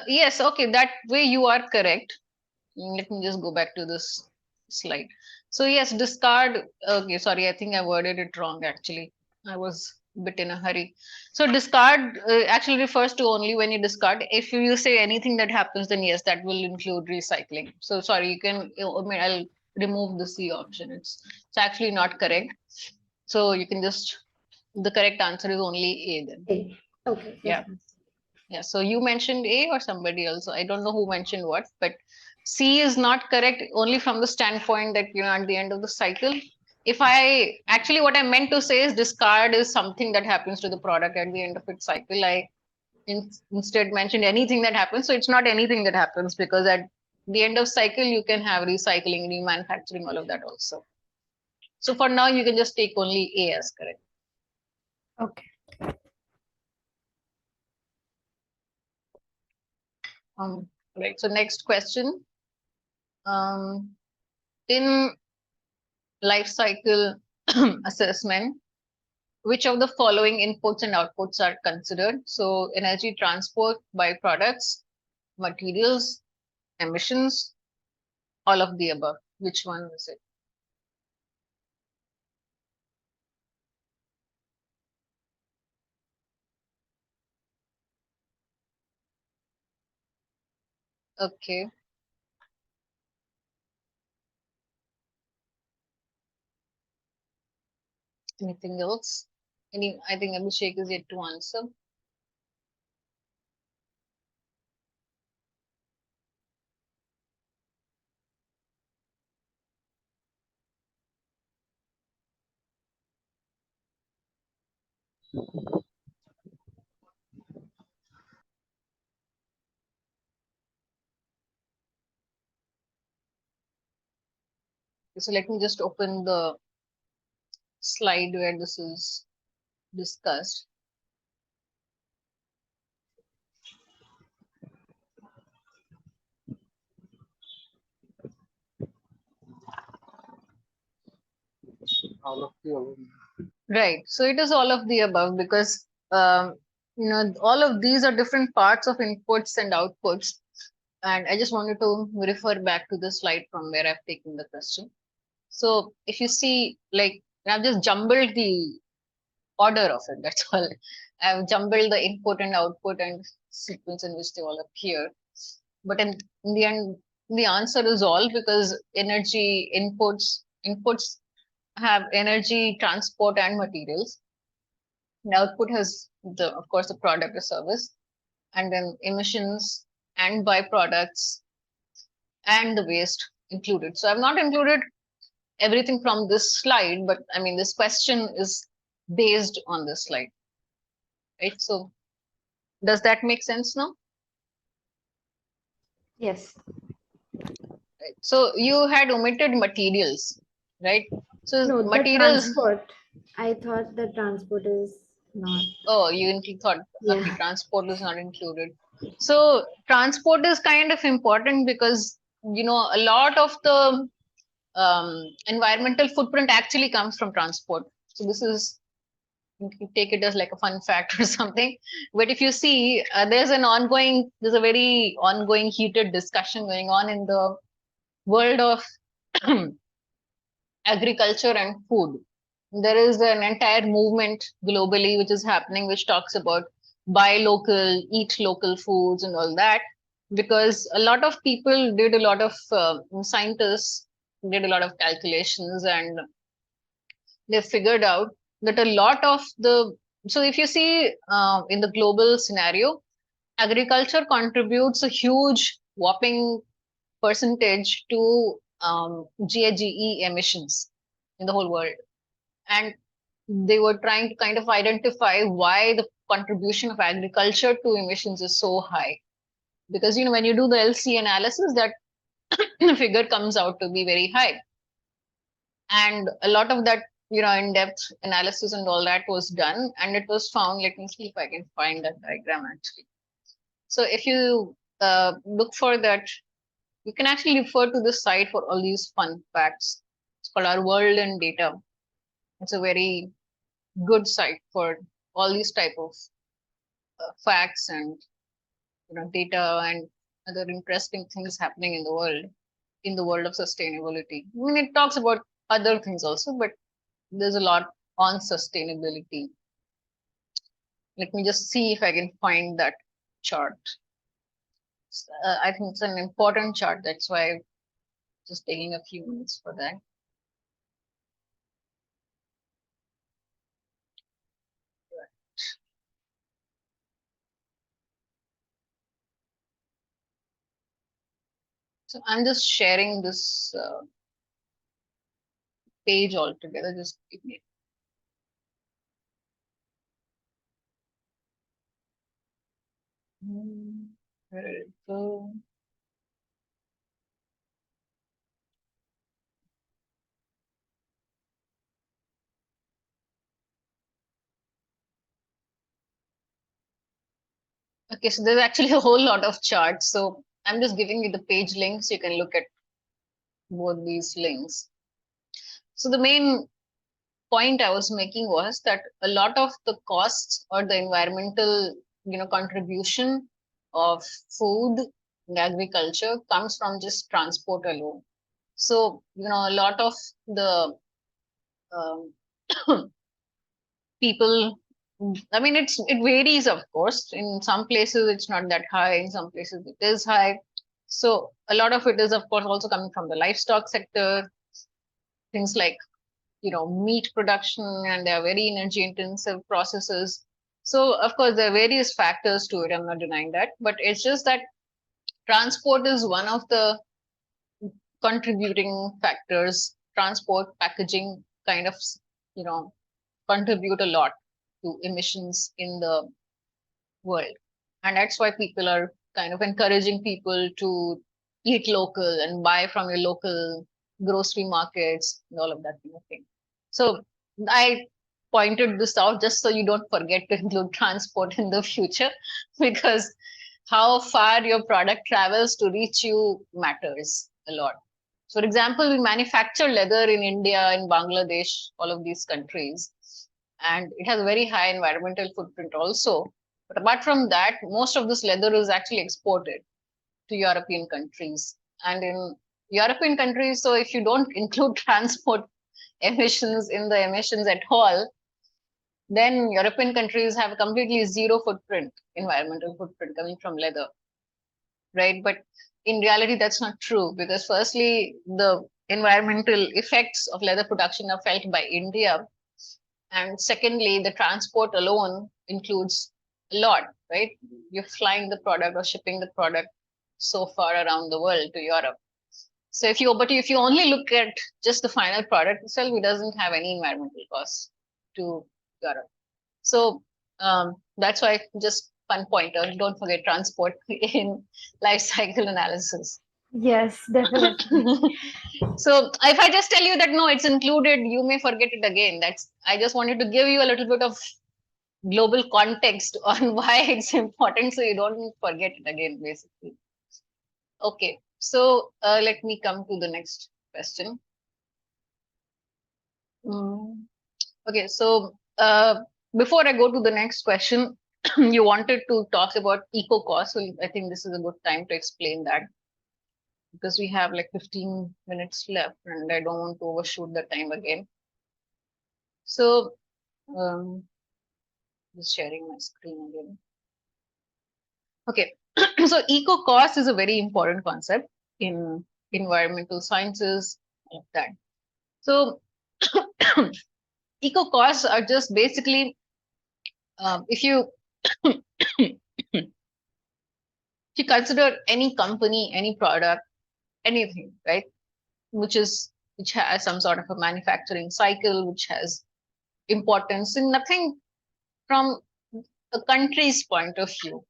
Yes, okay, that way you are correct. Let me just go back to this slide. So yes, discard. Okay, sorry, I think I worded it wrong actually. I was a bit in a hurry. So discard actually refers to only when you discard. If you say anything that happens, then yes, that will include recycling. So sorry, you can, I mean, I'll remove the C option. It's actually not correct. So you can just, the correct answer is only A then. A. Okay. Yeah. Yeah, so you mentioned A or somebody else. I don't know who mentioned what, but C is not correct only from the standpoint that, at the end of the cycle. If I actually, what I meant to say is discard is something that happens to the product at the end of its cycle. I instead mentioned anything that happens. So it's not anything that happens because at the end of cycle, you can have recycling, remanufacturing, all of that also. So for now, you can just take only A as correct. Okay. Right. So next question. In life cycle assessment, which of the following inputs and outputs are considered? So energy transport, byproducts, materials, emissions, all of the above. Which one is it? Okay. Anything else? I think Abhishek is yet to answer. So let me just open the slide where this is discussed. All of the above. Right. So it is all of the above because all of these are different parts of inputs and outputs. And I just wanted to refer back to the slide from where I've taken the question. So if you see, like, I've just jumbled the order of it. That's all. I've jumbled the input and output and sequence in which they all appear. But in the end, the answer is all, because energy inputs have energy, transport, and materials. And output has the, of course, the product or service, and then emissions and byproducts and the waste included. So I've not included everything from this slide, but I mean, this question is based on this slide, right? So does that make sense now? Yes. Right. So you had omitted materials, right? So No, the materials, transport. I thought the transport is not. oh, you thought, okay, Yeah. transport is not included. So transport is kind of important because, a lot of the environmental footprint actually comes from transport. So this is, you can take it as like a fun fact or something. But if you see, there's a very ongoing heated discussion going on in the world of agriculture and food. There is an entire movement globally which is happening, which talks about buy local, eat local foods, and all that. Because a lot of people did a lot of scientists did a lot of calculations, and they figured out that a lot of the so if you see in the global scenario, agriculture contributes a huge whopping percentage to GHGE emissions in the whole world. And they were trying to kind of identify why the contribution of agriculture to emissions is so high. Because, when you do the LC analysis, that figure comes out to be very high. And a lot of that, in-depth analysis and all that was done. And it was found, let me see if I can find that diagram actually. So if you look for that, you can actually refer to this site for all these fun facts. It's called Our World in Data. It's a very good site for all these type of facts and data and other interesting things happening in the world of sustainability. I mean, it talks about other things also, but there's a lot on sustainability. Let me just see if I can find that chart. I think it's an important chart. That's why I'm just taking a few minutes for that. So I'm just sharing this page altogether. Just give me. Where did it go? Okay, so there's actually a whole lot of charts. So I'm just giving you the page links. You can look at both these links. So the main point I was making was that a lot of the costs or the environmental, contribution of food and agriculture comes from just transport alone. So, a lot of the um, people, I mean, it varies, of course. In some places, it's not that high. In some places, it is high. So a lot of it is, of course, also coming from the livestock sector, things like meat production, and they are very energy intensive processes. So of course there are various factors to it, I'm not denying that, but it's just that transport is one of the contributing factors. Transport, packaging kind of you know contribute a lot to emissions in the world, and that's why people are kind of encouraging people to eat local and buy from your local grocery markets and all of that kind of thing. So I pointed this out just so you don't forget to include transport in the future, because how far your product travels to reach you matters a lot. So, for example, we manufacture leather in India, in Bangladesh, all of these countries, and it has a very high environmental footprint also. But apart from that, most of this leather is actually exported. to European countries. And in European countries, so if you don't include transport emissions in the emissions at all, then European countries have a completely zero footprint, environmental footprint coming from leather, right? But in reality, that's not true, because firstly, the environmental effects of leather production are felt by India. And secondly, the transport alone includes a lot, right? You're flying the product or shipping the product so far around the world to Europe. So if you only look at just the final product itself, it doesn't have any environmental cost to Europe. So that's why, just fun pointer, don't forget transport in life cycle analysis. Yes, definitely. So if I just tell you that no, it's included, you may forget it again. I just wanted to give you a little bit of global context on why it's important, so you don't forget it again, basically. Okay, so let me come to the next question. Okay, so before I go to the next question, you wanted to talk about eco cost. So I think this is a good time to explain that, because we have like 15 minutes left and I don't want to overshoot the time again. So just sharing my screen again. Okay, so eco cost is a very important concept in environmental sciences, like that. So eco costs are just basically if you if you consider any company, any product, anything, right, which has some sort of a manufacturing cycle, which has importance in nothing from a country's point of view,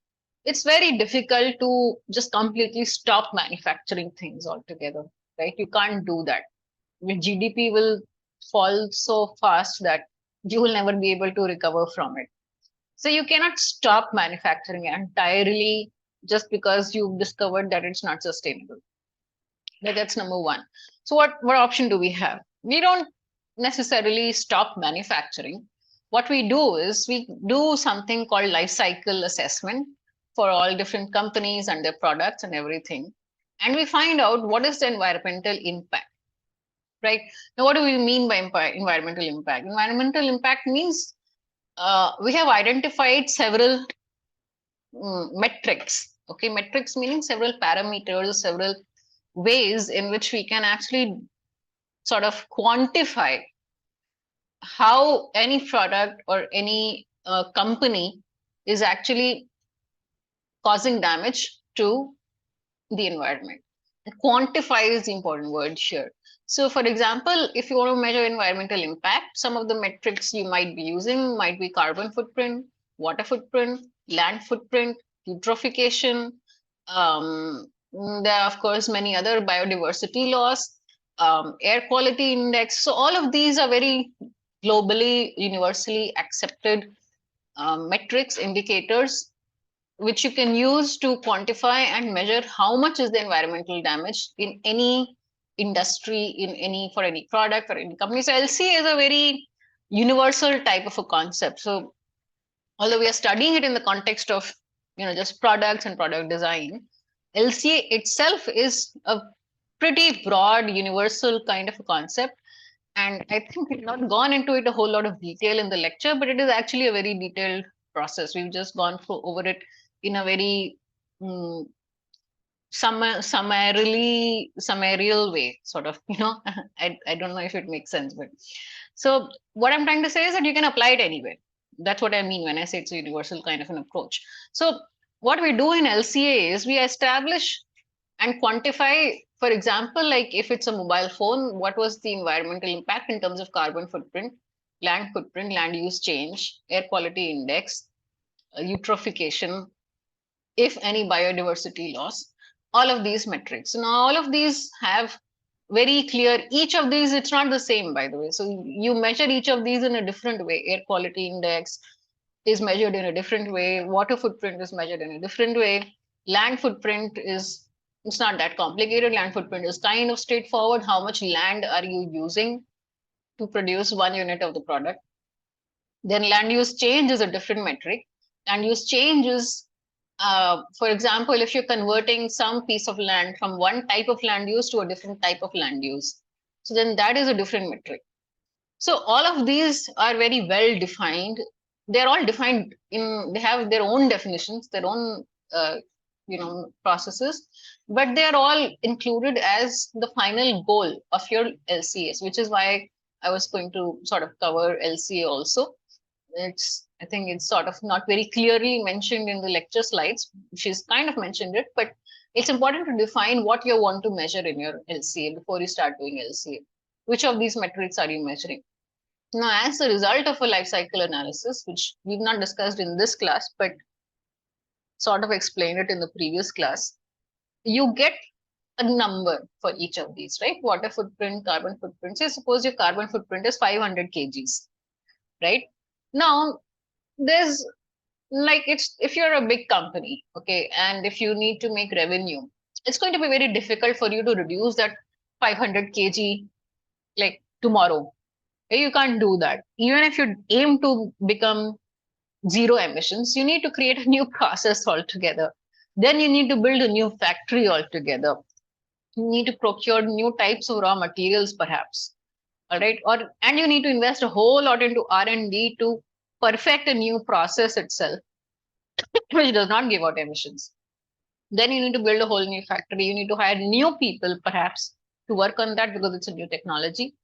it's very difficult to just completely stop manufacturing things altogether, right? You can't do that. Your GDP will fall so fast that you will never be able to recover from it. So you cannot stop manufacturing entirely just because you've discovered that it's not sustainable. That's number one. So what option do we have? We don't necessarily stop manufacturing. What we do is we do something called life cycle assessment for all different companies and their products and everything. And we find out what is the environmental impact, right? Now, what do we mean by environmental impact? Environmental impact means we have identified several metrics. Okay, metrics meaning several parameters, several ways in which we can actually sort of quantify how any product or any company is actually causing damage to the environment. Quantify is the important word here. So for example, if you want to measure environmental impact, some of the metrics you might be using might be carbon footprint, water footprint, land footprint, eutrophication. There are, of course, many other biodiversity loss, air quality index. So all of these are very globally, universally accepted metrics, indicators, which you can use to quantify and measure how much is the environmental damage in any industry, in any, for any product or any company. So LCA is a very universal type of a concept. So although we are studying it in the context of just products and product design, LCA itself is a pretty broad, universal kind of a concept. And I think we've not gone into it a whole lot of detail in the lecture, but it is actually a very detailed process. We've just gone through over it in a very summarial way, sort of, I don't know if it makes sense, but so what I'm trying to say is that you can apply it anywhere. That's what I mean when I say it's a universal kind of an approach. So what we do in LCA is we establish and quantify, for example, like if it's a mobile phone, what was the environmental impact in terms of carbon footprint, land use change, air quality index, eutrophication, if any biodiversity loss, all of these metrics. Now, all of these have very clear, each of these, it's not the same, by the way. So you measure each of these in a different way. Air quality index is measured in a different way. Water footprint is measured in a different way. Land footprint is, it's not that complicated. Land footprint is kind of straightforward. How much land are you using to produce 1 unit of the product? Then land use change is a different metric. Land use change is For example, if you're converting some piece of land from one type of land use to a different type of land use, so then that is a different metric. So all of these are very well defined. They're all defined in, they have their own definitions, their own, uh, processes, but they are all included as the final goal of your LCS, which is why I was going to sort of cover LCA also. I think it's sort of not very clearly mentioned in the lecture slides. She's kind of mentioned it, but it's important to define what you want to measure in your LCA before you start doing LCA. Which of these metrics are you measuring? Now, as a result of a life cycle analysis, which we've not discussed in this class, but sort of explained it in the previous class, you get a number for each of these, right? Water footprint, carbon footprint. Say, suppose your carbon footprint is 500 kgs, right? Now, there's like, it's, if you're a big company, okay, and if you need to make revenue, it's going to be very difficult for you to reduce that 500 kg like tomorrow. You can't do that. Even if you aim to become zero emissions, you need to create a new process altogether. Then you need to build a new factory altogether. You need to procure new types of raw materials, perhaps. All right, and you need to invest a whole lot into R&D to perfect a new process itself, which does not give out emissions. Then you need to build a whole new factory. You need to hire new people, perhaps, to work on that because it's a new technology.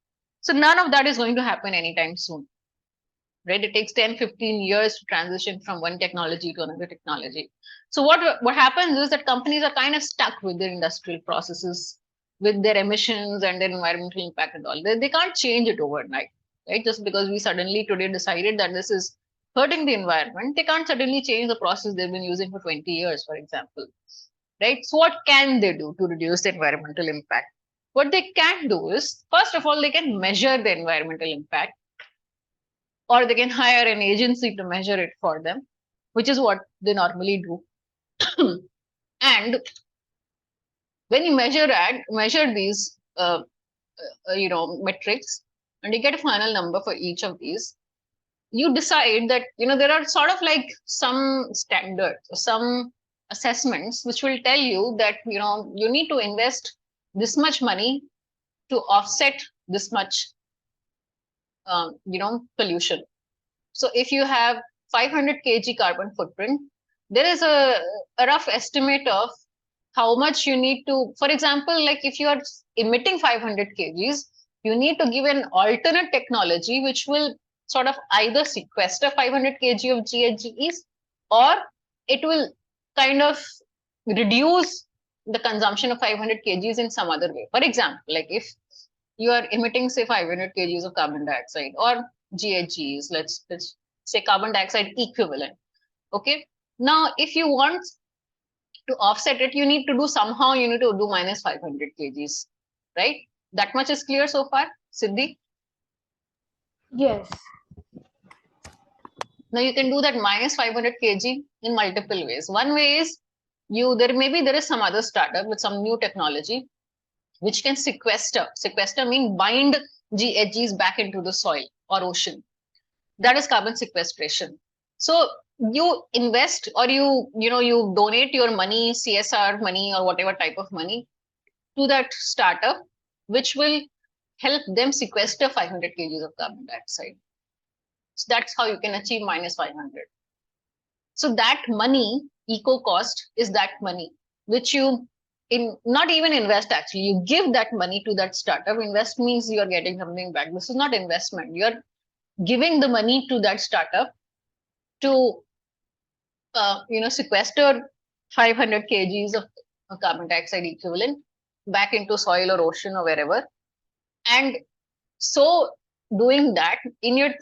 So none of that is going to happen anytime soon, right? It takes 10, 15 years to transition from one technology to another technology. So what happens is that companies are kind of stuck with their industrial processes, with their emissions and their environmental impact and all. They can't change it overnight, right? Just because we suddenly today decided that this is hurting the environment, they can't suddenly change the process they've been using for 20 years, for example, right? So what can they do to reduce the environmental impact? What they can do is, first of all, they can measure the environmental impact, or they can hire an agency to measure it for them, which is what they normally do. And when you measure these, metrics, and you get a final number for each of these, you decide that, there are sort of like some standards, some assessments which will tell you that, you need to invest this much money to offset this much, pollution. So if you have 500 kg carbon footprint, there is a rough estimate of how much you need to, for example, like if you are emitting 500 kgs, you need to give an alternate technology which will sort of either sequester 500 kg of GHGs, or it will kind of reduce the consumption of 500 kgs in some other way. For example, like if you are emitting, say, 500 kgs of carbon dioxide or GHGs, let's say carbon dioxide equivalent. Okay. Now, if you want to offset it, you need to do minus 500 kgs, right? That much is clear so far, Siddhi? Yes. Now you can do that minus 500 kg in multiple ways. One way is there is some other startup with some new technology which can sequester. Sequester means bind GHGs back into the soil or ocean. That is carbon sequestration. So you invest, or you donate your money, CSR money or whatever type of money, to that startup, which will help them sequester 500 kgs of carbon dioxide. So that's how you can achieve minus 500. So that money, eco cost, is that money which you not even invest. Actually, you give that money to that startup. Invest means you are getting something back. This is not investment. You are giving the money to that startup to sequester 500 kgs of carbon dioxide equivalent back into soil or ocean or wherever. And so doing that, in your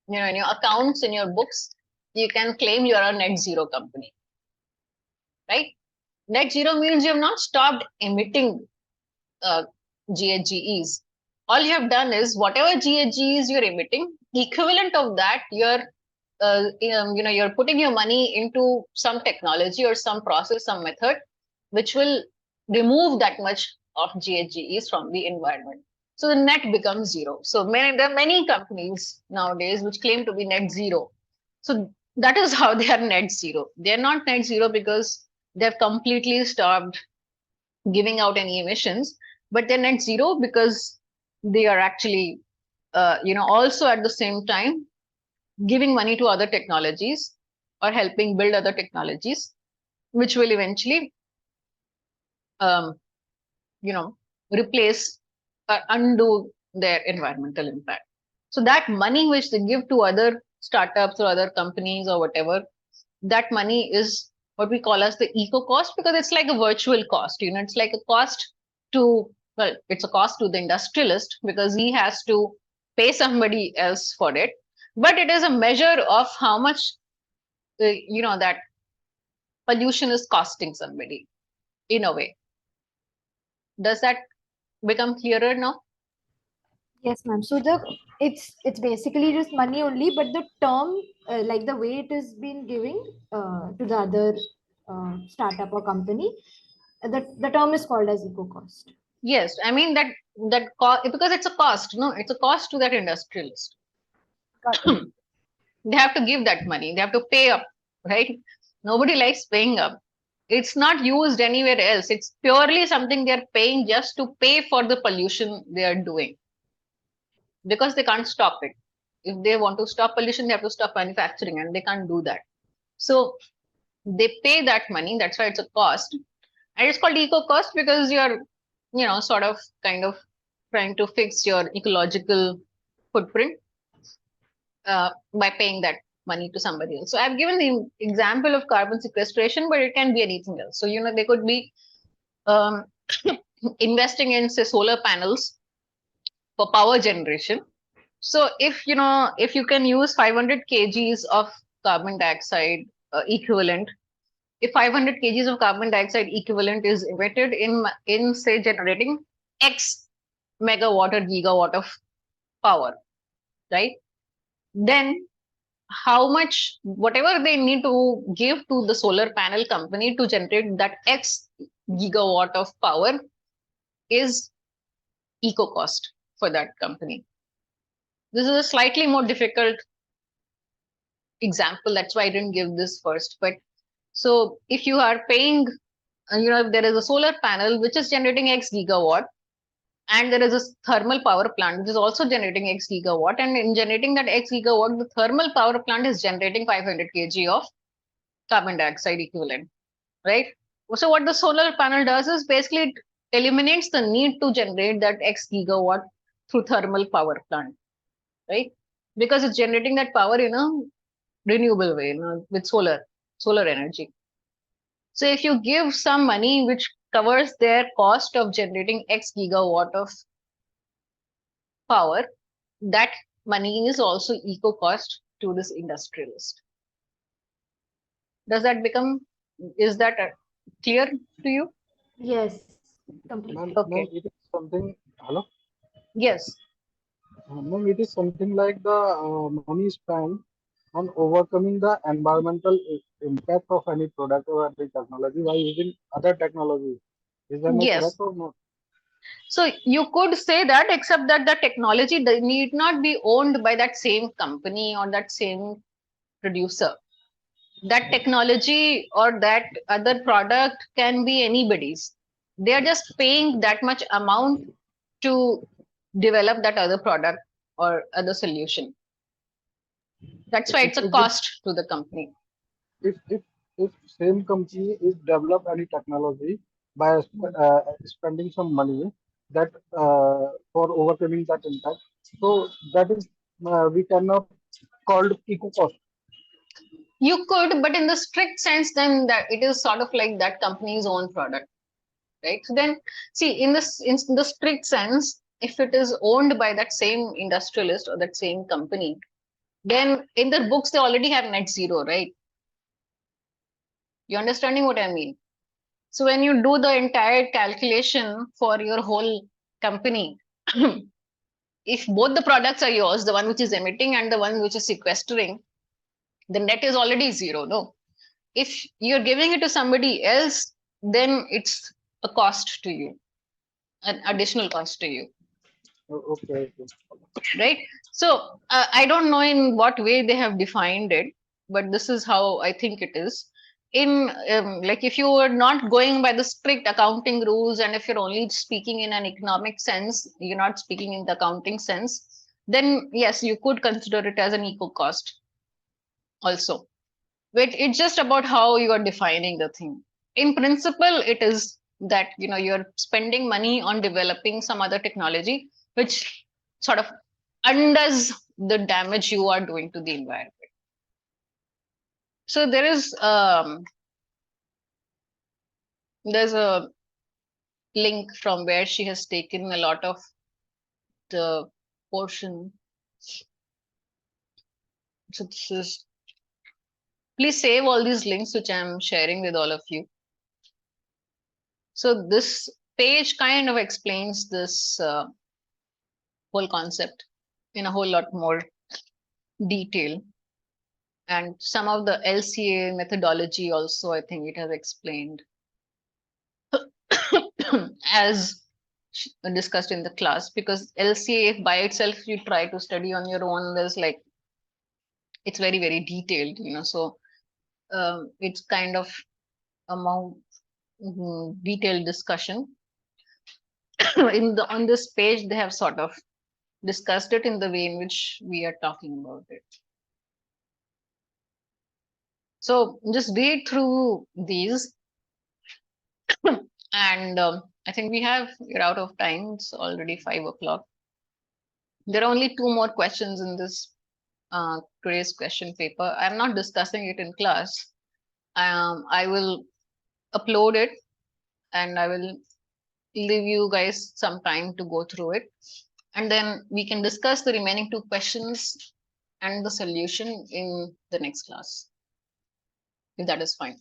in your accounts, in your books, you can claim you are a net zero company, right? Net zero means you have not stopped emitting GHGs. All you have done is whatever GHGs you're emitting, equivalent of that, you're putting your money into some technology or some process, some method, which will remove that much of GHGs from the environment. So the net becomes zero. So there are many companies nowadays which claim to be net zero. So That is how they are net zero. They are not net zero because they've completely stopped giving out any emissions, but they're net zero because they are actually, also at the same time giving money to other technologies or helping build other technologies, which will eventually, um, you know, replace or undo their environmental impact. So that money which they give to other startups or other companies or whatever, that money is what we call as the eco cost, because it's like a virtual cost. It's like a cost to, well, it's a cost to the industrialist because he has to pay somebody else for it. But it is a measure of how much, that pollution is costing somebody in a way. Does that become clearer now? Yes, ma'am. So it's basically just money only, but the term, like the way it is been giving to the other startup or company, the term is called as eco cost. Yes, I mean that because it's a cost. No, it's a cost to that industrialist. Got it. They have to give that money. They have to pay up, right? Nobody likes paying up. It's not used anywhere else. It's purely something they're paying just to pay for the pollution they are doing because they can't stop it. If they want to stop pollution, they have to stop manufacturing, and they can't do that. So they pay that money. That's why it's a cost, and it's called eco cost because you're, sort of kind of trying to fix your ecological footprint by paying that money to somebody else. So I've given the example of carbon sequestration, but it can be anything else. So, they could be um, investing in, say, solar panels for power generation. So if you can use 500 kgs of carbon dioxide equivalent, if 500 kgs of carbon dioxide equivalent is emitted in say generating X megawatt or gigawatt of power, right? Then how much, whatever they need to give to the solar panel company to generate that X gigawatt of power is eco cost for that company. This is a slightly more difficult example. That's why I didn't give this first. But so if you are paying, if there is a solar panel which is generating X gigawatt, and there is a thermal power plant which is also generating X gigawatt, and in generating that X gigawatt, the thermal power plant is generating 500 kg of carbon dioxide equivalent, right? So what the solar panel does is basically it eliminates the need to generate that X gigawatt through thermal power plant, right? Because it's generating that power in a renewable way, with solar energy. So if you give some money which covers their cost of generating X gigawatt of power, that money is also eco cost to this industrialist. Does that become, is that clear to you? Yes, completely. Ma'am, Okay. it is something. Hello. Yes. Ma'am, it is something like the money spent on overcoming the environmental impact of any product or any technology by using other technology. Is that correct Yes. or not? So you could say that, except that the technology need not be owned by that same company or that same producer. That technology or that other product can be anybody's. They are just paying that much amount to develop that other product or other solution. That's why If it's a if it, cost to the company. if if if same company is develop any technology by spending some money that for overcoming that impact, so that is we cannot called eco cost. You could, but in the strict sense, then that it is sort of like that company's own product, right? So then, see, in the strict sense, if it is owned by that same industrialist or that same company, then in their books they already have net zero, right? You understanding what I mean? So when you do the entire calculation for your whole company, if both the products are yours, the one which is emitting and the one which is sequestering, the net is already zero, no? If you're giving it to somebody else, then it's a cost to you, an additional cost to you, Okay, okay. right? So I don't know in what way they have defined it, but this is how I think it is. In like if you are not going by the strict accounting rules, and if you're only speaking in an economic sense, you're not speaking in the accounting sense, then yes, you could consider it as an eco cost also. But it's just about how you are defining the thing. In principle, it is that you're spending money on developing some other technology which sort of undoes the damage you are doing to the environment. So there's a link from where she has taken a lot of the portion. So this is, please save all these links which I'm sharing with all of you. So this page kind of explains this whole concept in a whole lot more detail. And some of the LCA methodology also, I think it has explained as discussed in the class, because LCA by itself, you try to study on your own, there's like, it's very, very detailed, so it's kind of a more detailed discussion. On this page, they have sort of discussed it in the way in which we are talking about it. So just read through these. And I think we're out of time. It's already 5 o'clock. There are only 2 more questions in this today's question paper. I'm not discussing it in class. I will upload it and I will leave you guys some time to go through it. And then we can discuss the remaining 2 questions and the solution in the next class, if that is fine.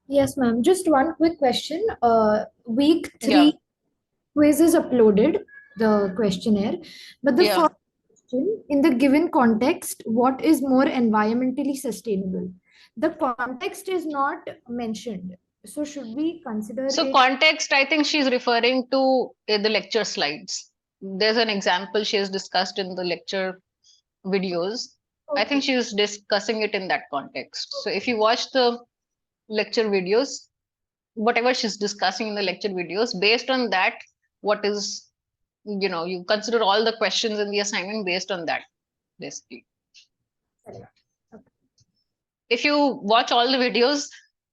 Yes, ma'am. Just one quick question. Week 3 Yeah. quiz is uploaded, the questionnaire, but the Yeah. first question, in the given context, what is more environmentally sustainable? The context is not mentioned. So should we consider So it? context, I think she's referring to the lecture slides. There's an example she has discussed in the lecture videos. I think Okay. she's discussing it in that context. So if you watch the lecture videos, whatever she's discussing in the lecture videos, based on that, what is, you consider all the questions in the assignment based on that, basically. Correct. Okay. If you watch all the videos,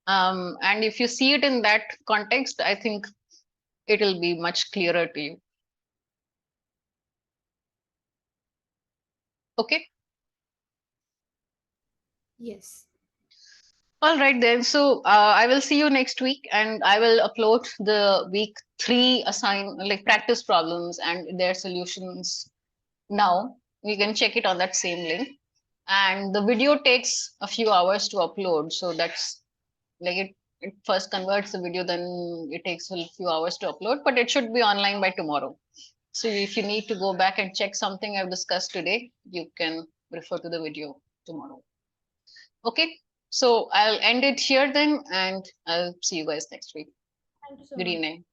and if you see it in that context, I think it'll be much clearer to you. Okay. Yes. All right then. So I will see you next week, and I will upload the week 3 like practice problems and their solutions now. You can check it on that same link. And the video takes a few hours to upload, so that's like it first converts the video, then it takes a few hours to upload, but it should be online by tomorrow. So if you need to go back and check something I've discussed today, you can refer to the video tomorrow. Okay, so I'll end it here then, and I'll see you guys next week. Thank you so Good much. evening.